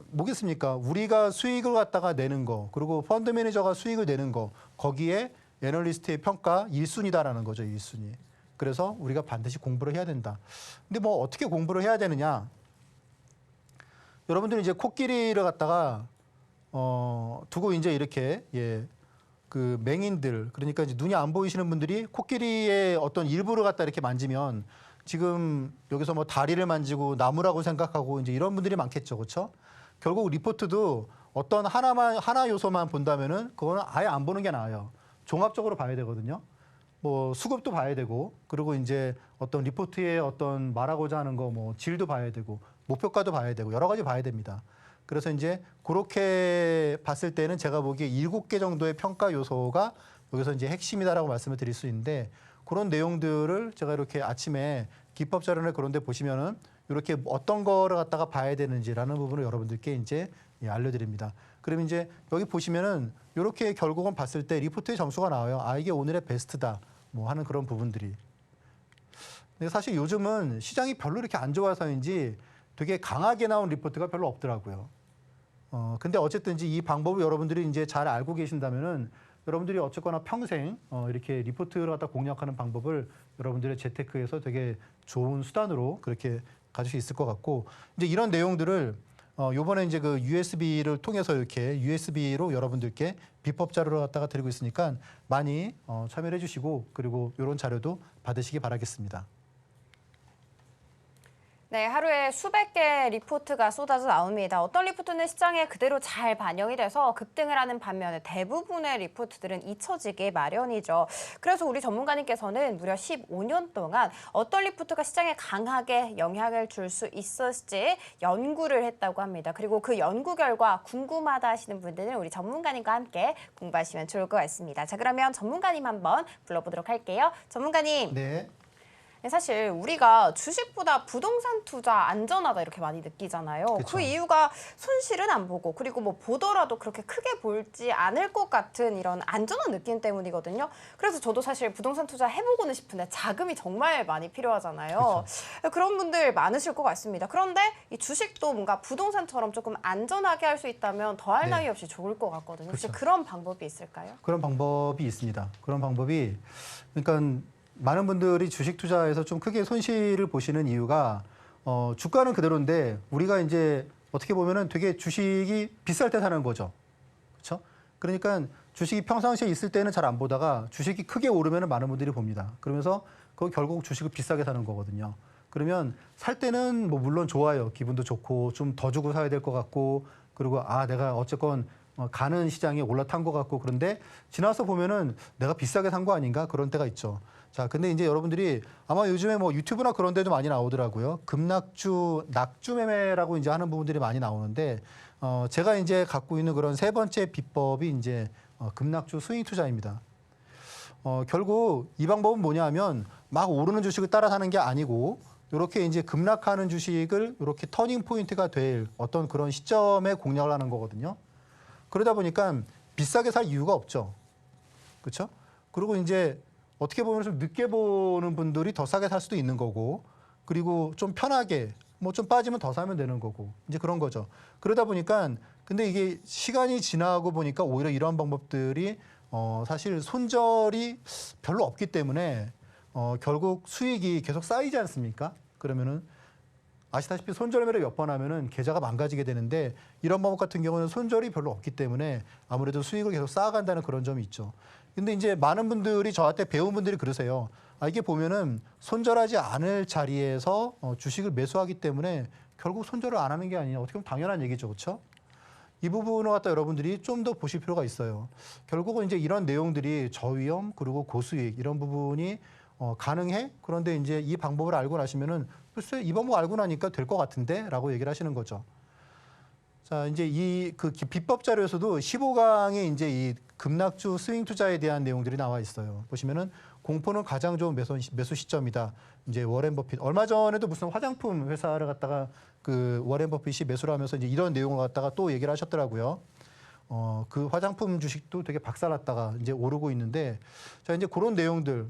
뭐겠습니까? 우리가 수익을 갖다가 내는 거, 그리고 펀드 매니저가 수익을 내는 거, 거기에 애널리스트의 평가 1순위다라는 거죠, 1순위. 그래서 우리가 반드시 공부를 해야 된다. 근데 뭐 어떻게 공부를 해야 되느냐? 여러분들이 이제 코끼리를 갖다가 두고 이제 이렇게 그 맹인들, 그러니까 이제 눈이 안 보이시는 분들이 코끼리의 어떤 일부를 갖다 이렇게 만지면 지금 여기서 뭐 다리를 만지고 나무라고 생각하고 이제 이런 분들이 많겠죠. 그렇죠? 결국 리포트도 어떤 하나 요소만 본다면은 그거는 아예 안 보는 게 나아요. 종합적으로 봐야 되거든요. 뭐 수급도 봐야 되고 그리고 이제 어떤 리포트의 어떤 말하고자 하는 거 뭐 질도 봐야 되고 목표가도 봐야 되고 여러 가지 봐야 됩니다. 그래서 이제 그렇게 봤을 때는 제가 보기에 7개 정도의 평가 요소가 여기서 이제 핵심이다라고 말씀을 드릴 수 있는데 그런 내용들을 제가 이렇게 아침에 기법 자료나 그런 데 보시면은 이렇게 어떤 거를 갖다가 봐야 되는지라는 부분을 여러분들께 이제 알려드립니다. 그럼 이제 여기 보시면은 이렇게 결국은 봤을 때 리포트의 점수가 나와요. 이게 오늘의 베스트다. 뭐 하는 그런 부분들이. 근데 사실 요즘은 시장이 별로 이렇게 안 좋아서인지 되게 강하게 나온 리포트가 별로 없더라고요. 근데 어쨌든지 이 방법을 여러분들이 이제 잘 알고 계신다면은 여러분들이 어쨌거나 평생 이렇게 리포트를 갖다 공략하는 방법을 여러분들의 재테크에서 되게 좋은 수단으로 그렇게 가질 수 있을 것 같고, 이제 이런 내용들을 요번에 이제 그 USB를 통해서 이렇게 USB로 여러분들께 비법 자료를 갖다가 드리고 있으니까 많이 참여를 해주시고, 그리고 이런 자료도 받으시기 바라겠습니다. 네, 하루에 수백 개의 리포트가 쏟아져 나옵니다. 어떤 리포트는 시장에 그대로 잘 반영이 돼서 급등을 하는 반면에 대부분의 리포트들은 잊혀지기 마련이죠. 그래서 우리 전문가님께서는 무려 15년 동안 어떤 리포트가 시장에 강하게 영향을 줄 수 있었을지 연구를 했다고 합니다. 그리고 그 연구 결과 궁금하다 하시는 분들은 우리 전문가님과 함께 공부하시면 좋을 것 같습니다. 자, 그러면 전문가님 한번 불러보도록 할게요. 전문가님. 네. 사실 우리가 주식보다 부동산 투자 안전하다 이렇게 많이 느끼잖아요. 그쵸. 그 이유가 손실은 안 보고, 그리고 뭐 보더라도 그렇게 크게 보이지 않을 것 같은 이런 안전한 느낌 때문이거든요. 그래서 저도 사실 부동산 투자 해보고는 싶은데 자금이 정말 많이 필요하잖아요. 그런 분들 많으실 것 같습니다. 그런데 이 주식도 뭔가 부동산처럼 조금 안전하게 할 수 있다면 더할 네. 나위 없이 좋을 것 같거든요. 혹시 그쵸. 그런 방법이 있을까요? 그런 방법이 있습니다. 그런 방법이, 그러니까 많은 분들이 주식 투자에서 좀 크게 손실을 보시는 이유가 주가는 그대로인데 우리가 이제 어떻게 보면은 되게 주식이 비쌀 때 사는 거죠. 그렇죠? 그러니까 주식이 평상시에 있을 때는 잘 안 보다가 주식이 크게 오르면은 많은 분들이 봅니다. 그러면서 그 결국 주식을 비싸게 사는 거거든요. 그러면 살 때는 뭐 물론 좋아요. 기분도 좋고 좀 더 주고 사야 될 것 같고, 그리고 내가 어쨌건 가는 시장에 올라탄 것 같고, 그런데 지나서 보면은 내가 비싸게 산 거 아닌가 그런 때가 있죠. 자, 근데 이제 여러분들이 아마 요즘에 뭐 유튜브나 그런 데도 많이 나오더라고요. 급락주, 낙주 매매라고 이제 하는 부분들이 많이 나오는데, 제가 이제 갖고 있는 그런 세 번째 비법이 이제 급락주 스윙 투자입니다. 결국 이 방법은 뭐냐 하면 막 오르는 주식을 따라 사는 게 아니고, 이렇게 이제 급락하는 주식을 이렇게 터닝 포인트가 될 어떤 그런 시점에 공략을 하는 거거든요. 그러다 보니까 비싸게 살 이유가 없죠. 그렇죠? 그리고 이제 어떻게 보면 좀 늦게 보는 분들이 더 싸게 살 수도 있는 거고, 그리고 좀 편하게 뭐 좀 빠지면 더 사면 되는 거고, 이제 그런 거죠. 그러다 보니까 근데 이게 시간이 지나고 보니까 오히려 이런 방법들이 사실 손절이 별로 없기 때문에 결국 수익이 계속 쌓이지 않습니까? 그러면은 아시다시피 손절 매를 몇 번 하면은 계좌가 망가지게 되는데, 이런 방법 같은 경우는 손절이 별로 없기 때문에 아무래도 수익을 계속 쌓아간다는 그런 점이 있죠. 근데 이제 많은 분들이 저한테 배운 분들이 그러세요. 이게 보면은 손절하지 않을 자리에서 주식을 매수하기 때문에 결국 손절을 안 하는 게 아니냐. 어떻게 보면 당연한 얘기죠. 그렇죠? 이 부분을 갖다 여러분들이 좀 더 보실 필요가 있어요. 결국은 이제 이런 내용들이 저위험 그리고 고수익 이런 부분이 가능해? 그런데 이제 이 방법을 알고 나시면은 글쎄 이 방법 알고 나니까 될 것 같은데? 라고 얘기를 하시는 거죠. 자, 이제 이 그 비법 자료에서도 15강에 이제 이 급락주 스윙 투자에 대한 내용들이 나와 있어요. 보시면은 공포는 가장 좋은 매수 시점이다. 이제 워렌 버핏. 얼마 전에도 무슨 화장품 회사를 갖다가 그 워렌 버핏이 매수를 하면서 이제 이런 내용을 갖다가 또 얘기를 하셨더라고요. 그 화장품 주식도 되게 박살났다가 이제 오르고 있는데, 자, 이제 그런 내용들.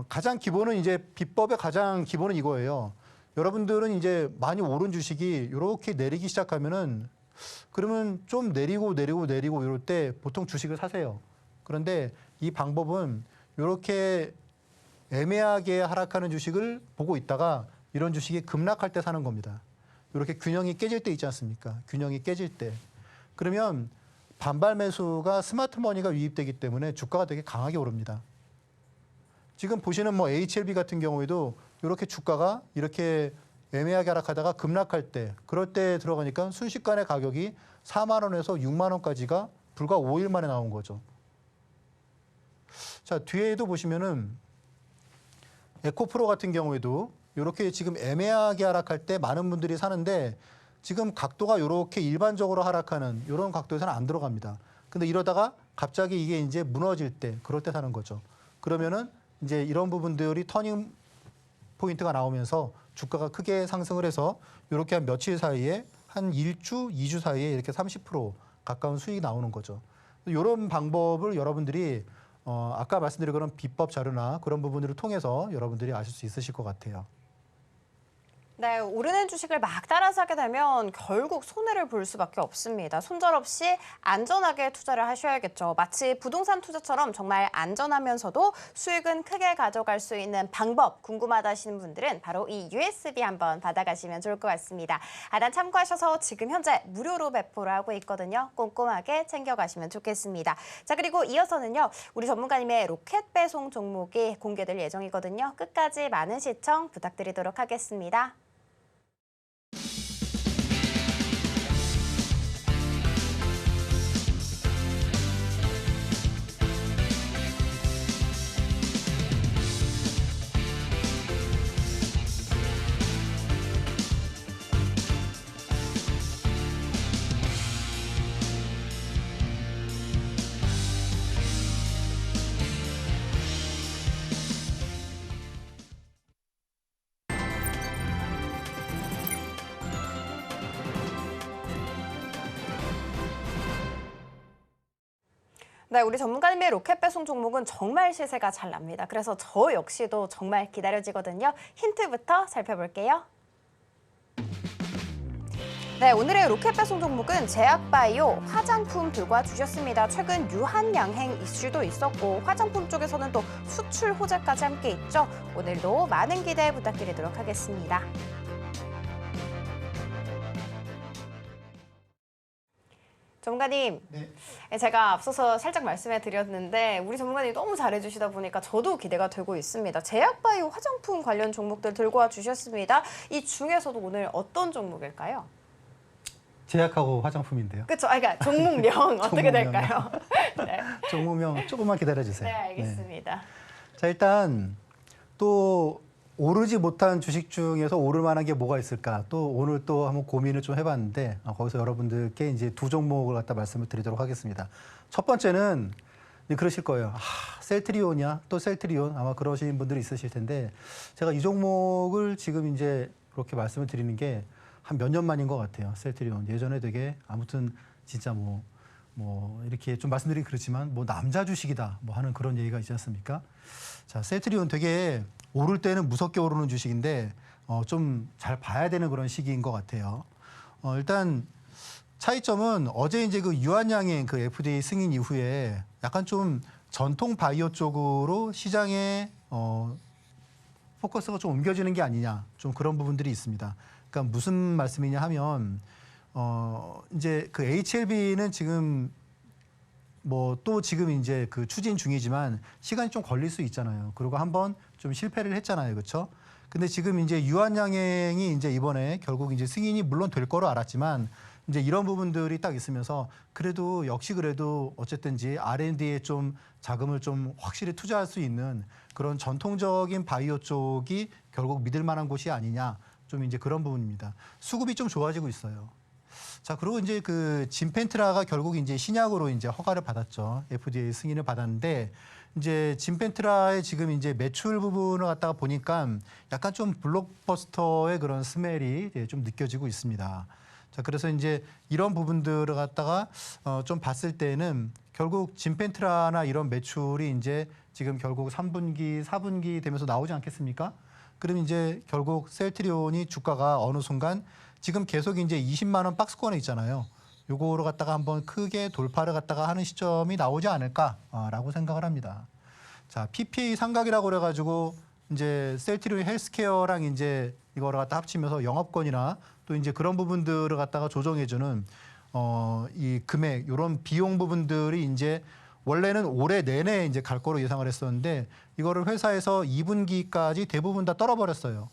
가장 기본은 이제 비법의 가장 기본은 이거예요. 여러분들은 이제 많이 오른 주식이 이렇게 내리기 시작하면은 그러면 좀 내리고 이럴 때 보통 주식을 사세요. 그런데 이 방법은 이렇게 애매하게 하락하는 주식을 보고 있다가 이런 주식이 급락할 때 사는 겁니다. 이렇게 균형이 깨질 때 있지 않습니까? 균형이 깨질 때. 그러면 반발 매수가 스마트 머니가 유입되기 때문에 주가가 되게 강하게 오릅니다. 지금 보시는 뭐 HLB 같은 경우에도 이렇게 주가가 이렇게 애매하게 하락하다가 급락할 때, 그럴 때 들어가니까 순식간에 가격이 4만 원에서 6만 원까지가 불과 5일 만에 나온 거죠. 자, 뒤에도 보시면은 에코프로 같은 경우에도 이렇게 지금 애매하게 하락할 때 많은 분들이 사는데, 지금 각도가 이렇게 일반적으로 하락하는 이런 각도에서는 안 들어갑니다. 근데 이러다가 갑자기 이게 이제 무너질 때, 그럴 때 사는 거죠. 그러면은 이제 이런 부분들이 터닝 포인트가 나오면서 주가가 크게 상승을 해서 이렇게 한 며칠 사이에 한 1주, 2주 사이에 이렇게 30% 가까운 수익이 나오는 거죠. 이런 방법을 여러분들이 아까 말씀드린 그런 비법 자료나 그런 부분들을 통해서 여러분들이 아실 수 있으실 것 같아요. 네, 오르는 주식을 막 따라서 하게 되면 결국 손해를 볼 수밖에 없습니다. 손절없이 안전하게 투자를 하셔야겠죠. 마치 부동산 투자처럼 정말 안전하면서도 수익은 크게 가져갈 수 있는 방법 궁금하다 하시는 분들은 바로 이 USB 한번 받아가시면 좋을 것 같습니다. 하단 참고하셔서 지금 현재 무료로 배포를 하고 있거든요. 꼼꼼하게 챙겨가시면 좋겠습니다. 자, 그리고 이어서는요. 우리 전문가님의 로켓 배송 종목이 공개될 예정이거든요. 끝까지 많은 시청 부탁드리도록 하겠습니다. 네, 우리 전문가님의 로켓 배송 종목은 정말 시세가 잘 납니다. 그래서 저 역시도 정말 기다려지거든요. 힌트부터 살펴볼게요. 네, 오늘의 로켓 배송 종목은 제약바이오 화장품 들고 와주셨습니다. 최근 유한양행 이슈도 있었고 화장품 쪽에서는 또 수출 호재까지 함께 있죠. 오늘도 많은 기대 부탁드리도록 하겠습니다. 전문가님, 네. 제가 앞서서 살짝 말씀해 드렸는데 우리 전문가님이 너무 잘해주시다 보니까 저도 기대가 되고 있습니다. 제약바이오 화장품 관련 종목들 들고 와 주셨습니다. 이 중에서도 오늘 어떤 종목일까요? 제약하고 화장품인데요. 그렇죠. 그러니까 종목명 어떻게 될까요? 네. 종목명 조금만 기다려주세요. 네, 알겠습니다. 자, 일단 또 오르지 못한 주식 중에서 오를 만한 게 뭐가 있을까? 또 오늘 또 한번 고민을 좀 해봤는데 거기서 여러분들께 이제 두 종목을 갖다 말씀을 드리도록 하겠습니다. 첫 번째는 그러실 거예요. 셀트리온이야? 또 셀트리온? 아마 그러신 분들이 있으실 텐데 제가 이 종목을 지금 이제 그렇게 말씀을 드리는 게 한 몇 년 만인 것 같아요. 셀트리온. 예전에 되게 아무튼 진짜 뭐 이렇게 좀 말씀드리기 그렇지만 뭐 남자 주식이다 뭐 하는 그런 얘기가 있지 않습니까? 자, 셀트리온 되게 오를 때는 무섭게 오르는 주식인데 좀 잘 봐야 되는 그런 시기인 것 같아요. 일단 차이점은 어제 이제 그 유한양행 그 FDA 승인 이후에 약간 좀 전통 바이오 쪽으로 시장에 포커스가 좀 옮겨지는 게 아니냐 좀 그런 부분들이 있습니다. 그러니까 무슨 말씀이냐 하면 이제 그 HLB는 지금 뭐 또 지금 이제 그 추진 중이지만 시간이 좀 걸릴 수 있잖아요. 그리고 한번 좀 실패를 했잖아요. 그렇죠? 근데 지금 이제 유한양행이 이제 이번에 결국 이제 승인이 물론 될 거로 알았지만 이제 이런 부분들이 딱 있으면서 그래도 역시 그래도 어쨌든지 R&D에 좀 자금을 좀 확실히 투자할 수 있는 그런 전통적인 바이오 쪽이 결국 믿을 만한 곳이 아니냐 좀 이제 그런 부분입니다. 수급이 좀 좋아지고 있어요. 자, 그리고 이제 그 진펜트라가 결국 이제 신약으로 이제 허가를 받았죠. FDA 승인을 받았는데 이제 진펜트라의 지금 이제 매출 부분을 갖다가 보니까 약간 좀 블록버스터의 그런 스멜이 좀 느껴지고 있습니다. 자, 그래서 이제 이런 부분들을 갖다가 좀 봤을 때는 결국 진펜트라나 이런 매출이 이제 지금 결국 3분기, 4분기 되면서 나오지 않겠습니까? 그럼 이제 결국 셀트리온이 주가가 어느 순간 지금 계속 이제 20만 원 박스권에 있잖아요. 요거로 갖다가 한번 크게 돌파를 갖다가 하는 시점이 나오지 않을까라고 생각을 합니다. 자, PPA 삼각이라고 그래가지고 이제 셀트리온 헬스케어랑 이제 이거를 갖다 합치면서 영업권이나 또 이제 그런 부분들을 갖다가 조정해주는 이 금액 이런 비용 부분들이 이제 원래는 올해 내내 이제 갈 거로 예상을 했었는데 이거를 회사에서 2분기까지 대부분 다 떨어버렸어요.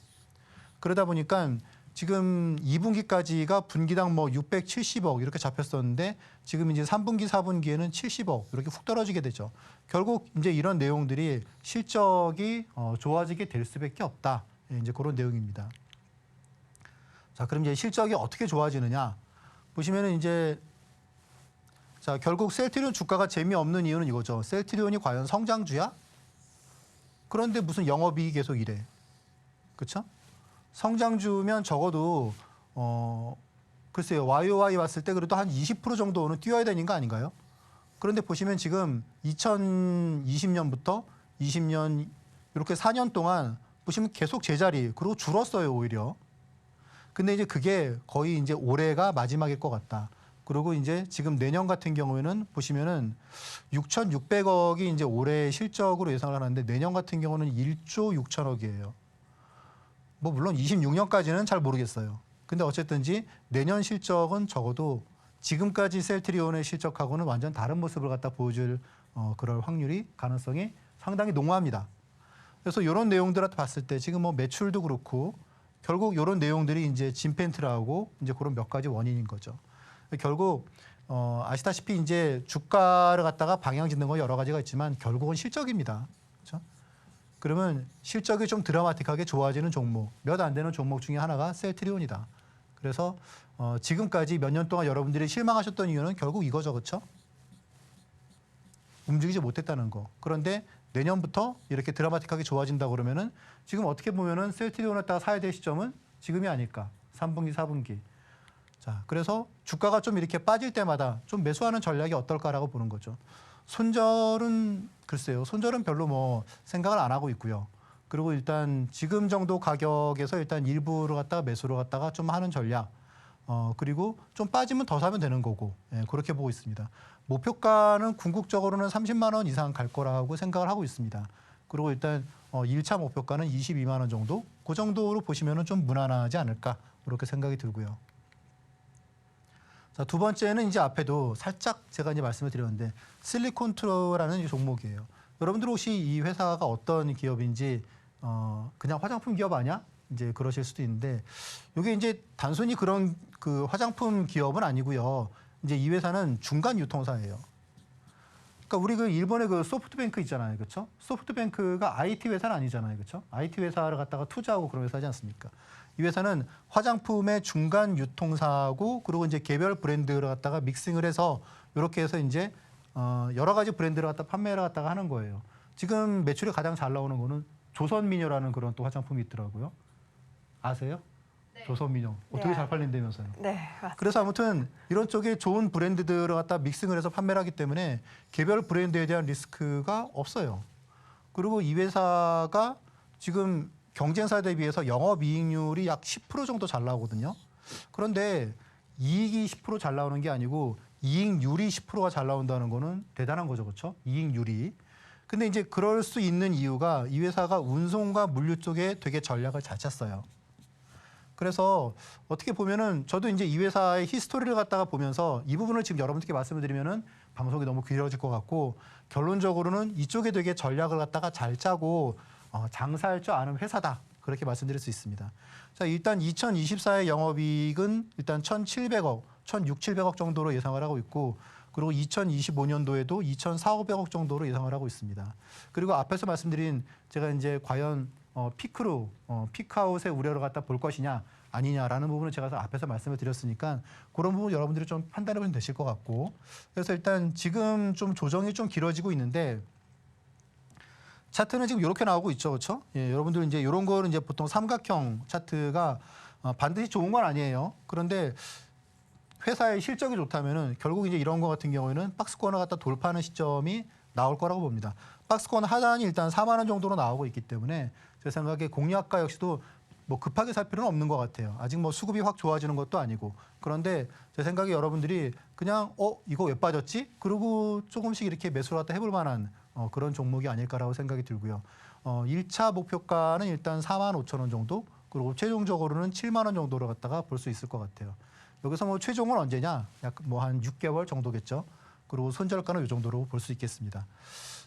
그러다 보니까 지금 2분기까지가 분기당 뭐 670억 이렇게 잡혔었는데 지금 이제 3분기, 4분기에는 70억 이렇게 훅 떨어지게 되죠. 결국 이제 이런 내용들이 실적이 좋아지게 될 수밖에 없다. 이제 그런 내용입니다. 자, 그럼 이제 실적이 어떻게 좋아지느냐? 보시면은 이제 자, 결국 셀트리온 주가가 재미없는 이유는 이거죠. 셀트리온이 과연 성장주야? 그런데 무슨 영업이익이 계속 이래. 그렇죠? 성장주면 적어도 글쎄요. YOY 봤을 때 그래도 한 20% 정도는 뛰어야 되는 거 아닌가요? 그런데 보시면 지금 2020년부터 20년 이렇게 4년 동안 보시면 계속 제자리 그리고 줄었어요, 오히려. 근데 이제 그게 거의 이제 올해가 마지막일 것 같다. 그리고 이제 지금 내년 같은 경우에는 보시면은 6,600억이 이제 올해 실적으로 예상을 하는데 내년 같은 경우는 1조 6천억이에요. 뭐 물론 26년까지는 잘 모르겠어요. 근데 어쨌든지 내년 실적은 적어도 지금까지 셀트리온의 실적하고는 완전 다른 모습을 갖다 보여줄 그럴 확률이 가능성이 상당히 농후합니다. 그래서 이런 내용들을 봤을 때 지금 뭐 매출도 그렇고 결국 이런 내용들이 이제 진펜트라고 이제 그런 몇 가지 원인인 거죠. 결국 아시다시피 이제 주가를 갖다가 방향 짓는 건 여러 가지가 있지만 결국은 실적입니다. 그렇죠? 그러면 실적이 좀 드라마틱하게 좋아지는 종목, 몇 안 되는 종목 중에 하나가 셀트리온이다. 그래서 지금까지 몇 년 동안 여러분들이 실망하셨던 이유는 결국 이거죠, 그렇죠? 움직이지 못했다는 거. 그런데 내년부터 이렇게 드라마틱하게 좋아진다 그러면은 지금 어떻게 보면은 셀트리온을 갖다가 사야 될 시점은 지금이 아닐까. 3분기, 4분기. 자, 그래서 주가가 좀 이렇게 빠질 때마다 좀 매수하는 전략이 어떨까라고 보는 거죠. 손절은 글쎄요. 손절은 별로 뭐 생각을 안 하고 있고요. 그리고 일단 지금 정도 가격에서 일단 일부를 갖다가 매수를 갖다가 좀 하는 전략. 그리고 좀 빠지면 더 사면 되는 거고. 예, 그렇게 보고 있습니다. 목표가는 궁극적으로는 30만 원 이상 갈 거라고 생각을 하고 있습니다. 그리고 일단 1차 목표가는 22만 원 정도. 그 정도로 보시면은 좀 무난하지 않을까. 그렇게 생각이 들고요. 자, 두 번째는 이제 앞에도 살짝 제가 이제 말씀을 드렸는데 실리콘투라는 종목이에요. 여러분들 혹시 이 회사가 어떤 기업인지 그냥 화장품 기업 아니야? 이제 그러실 수도 있는데 이게 이제 단순히 그런 그 화장품 기업은 아니고요. 이제 이 회사는 중간 유통사예요. 그러니까 우리 그 일본의 그 소프트뱅크 있잖아요. 그렇죠? 소프트뱅크가 IT 회사는 아니잖아요. 그렇죠? IT 회사를 갖다가 투자하고 그런 회사지 않습니까? 이 회사는 화장품의 중간 유통사고 그리고 이제 개별 브랜드를 갖다가 믹싱을 해서 이렇게 해서 이제 여러 가지 브랜드를 갖다 판매를 갖다가 하는 거예요. 지금 매출이 가장 잘 나오는 거는 조선미녀라는 그런 또 화장품이 있더라고요. 아세요? 네. 조선미녀. 어떻게 네. 잘 팔린다면서요. 네, 맞습니다. 그래서 아무튼 이런 쪽에 좋은 브랜드들을 갖다 믹싱을 해서 판매를 하기 때문에 개별 브랜드에 대한 리스크가 없어요. 그리고 이 회사가 지금 경쟁사 대비해서 영업이익률이 약 10% 정도 잘 나오거든요. 그런데 이익이 10% 잘 나오는 게 아니고 이익률이 10%가 잘 나온다는 거는 대단한 거죠. 그렇죠? 이익률이. 근데 이제 그럴 수 있는 이유가 이 회사가 운송과 물류 쪽에 되게 전략을 잘 짰어요. 그래서 어떻게 보면은 저도 이제 이 회사의 히스토리를 갖다가 보면서 이 부분을 지금 여러분들께 말씀을 드리면은 방송이 너무 길어질 것 같고 결론적으로는 이쪽에 되게 전략을 갖다가 잘 짜고 장사할 줄 아는 회사다. 그렇게 말씀드릴 수 있습니다. 자, 일단 2024의 영업이익은 일단 1,700억, 1,600~1,700억 정도로 예상을 하고 있고 그리고 2025년도에도 2,400~500억 정도로 예상을 하고 있습니다. 그리고 앞에서 말씀드린 제가 이제 과연 피크아웃의 우려를 갖다 볼 것이냐 아니냐라는 부분을 제가 앞에서 말씀을 드렸으니까 그런 부분 여러분들이 좀 판단해 보시면 되실 것 같고 그래서 일단 지금 좀 조정이 좀 길어지고 있는데 차트는 지금 이렇게 나오고 있죠, 그렇죠? 예, 여러분들 이제 이런 거는 이제 보통 삼각형 차트가 반드시 좋은 건 아니에요. 그런데 회사의 실적이 좋다면은 결국 이제 이런 거 같은 경우에는 박스권을 갖다 돌파하는 시점이 나올 거라고 봅니다. 박스권 하단이 일단 4만 원 정도로 나오고 있기 때문에 제 생각에 공략가 역시도 뭐 급하게 살 필요는 없는 것 같아요. 아직 뭐 수급이 확 좋아지는 것도 아니고. 그런데 제 생각에 여러분들이 그냥 이거 왜 빠졌지? 그리고 조금씩 이렇게 매수를 갖다 해볼 만한 그런 종목이 아닐까라고 생각이 들고요. 1차 목표가는 일단 45,000원 정도 그리고 최종적으로는 7만 원 정도로 갖다가 볼 수 있을 것 같아요. 여기서 뭐 최종은 언제냐? 약 뭐 한 6개월 정도겠죠. 그리고 손절가는 이 정도로 볼 수 있겠습니다.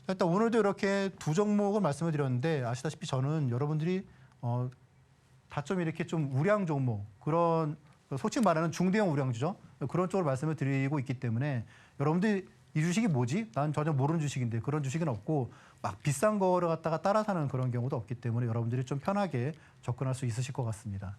일단 오늘도 이렇게 두 종목을 말씀을 드렸는데 아시다시피 저는 여러분들이 다 좀 이렇게 좀 우량 종목 그런 솔직히 말하는 중대형 우량주죠. 그런 쪽으로 말씀을 드리고 있기 때문에 여러분들이 이 주식이 뭐지? 난 전혀 모르는 주식인데 그런 주식은 없고 막 비싼 거를 갖다가 따라 사는 그런 경우도 없기 때문에 여러분들이 좀 편하게 접근할 수 있으실 것 같습니다.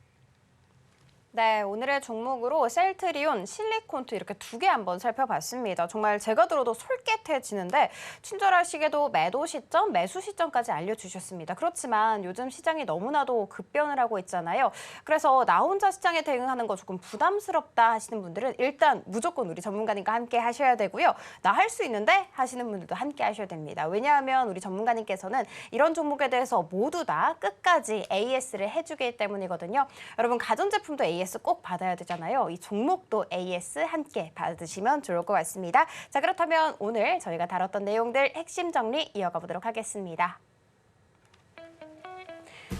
네, 오늘의 종목으로 셀트리온, 실리콘투 이렇게 두 개 한번 살펴봤습니다. 정말 제가 들어도 솔깃해지는데 친절할 시기에도 매도 시점, 매수 시점까지 알려주셨습니다. 그렇지만 요즘 시장이 너무나도 급변을 하고 있잖아요. 그래서 나 혼자 시장에 대응하는 거 조금 부담스럽다 하시는 분들은 일단 무조건 우리 전문가님과 함께 하셔야 되고요. 나 할 수 있는데 하시는 분들도 함께 하셔야 됩니다. 왜냐하면 우리 전문가님께서는 이런 종목에 대해서 모두 다 끝까지 AS를 해주기 때문이거든요. 여러분 가전제품도 AS AS 꼭 받아야 되잖아요. 이 종목도 AS 함께 받으시면 좋을 것 같습니다. 자, 그렇다면 오늘 저희가 다뤘던 내용들 핵심 정리 이어가 보도록 하겠습니다.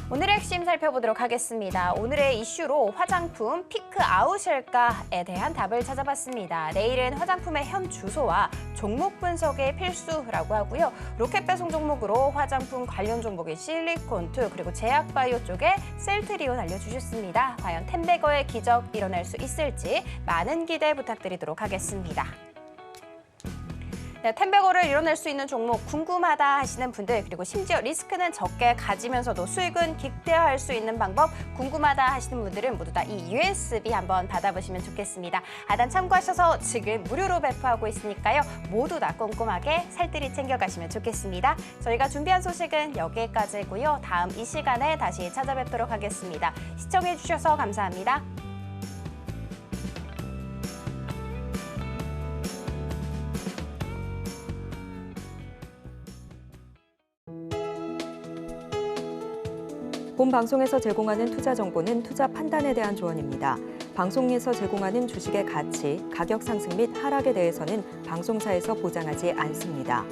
오늘의 핵심 살펴보도록 하겠습니다. 오늘의 이슈로 화장품 피크 아웃일까에 대한 답을 찾아봤습니다. 내일은 화장품의 현 주소와 종목 분석의 필수라고 하고요. 로켓 배송 종목으로 화장품 관련 종목인 실리콘2 그리고 제약바이오 쪽에 셀트리온 알려주셨습니다. 과연 텐베거의 기적 일어날 수 있을지 많은 기대 부탁드리도록 하겠습니다. 네, 텐베거를 이뤄낼 수 있는 종목 궁금하다 하시는 분들 그리고 심지어 리스크는 적게 가지면서도 수익은 극대화할 수 있는 방법 궁금하다 하시는 분들은 모두 다 이 USB 한번 받아보시면 좋겠습니다. 하단 참고하셔서 지금 무료로 배포하고 있으니까요. 모두 다 꼼꼼하게 살뜰히 챙겨가시면 좋겠습니다. 저희가 준비한 소식은 여기까지고요. 다음 이 시간에 다시 찾아뵙도록 하겠습니다. 시청해주셔서 감사합니다. 본 방송에서 제공하는 투자 정보는 투자 판단에 대한 조언입니다. 방송에서 제공하는 주식의 가치, 가격 상승 및 하락에 대해서는 방송사에서 보장하지 않습니다.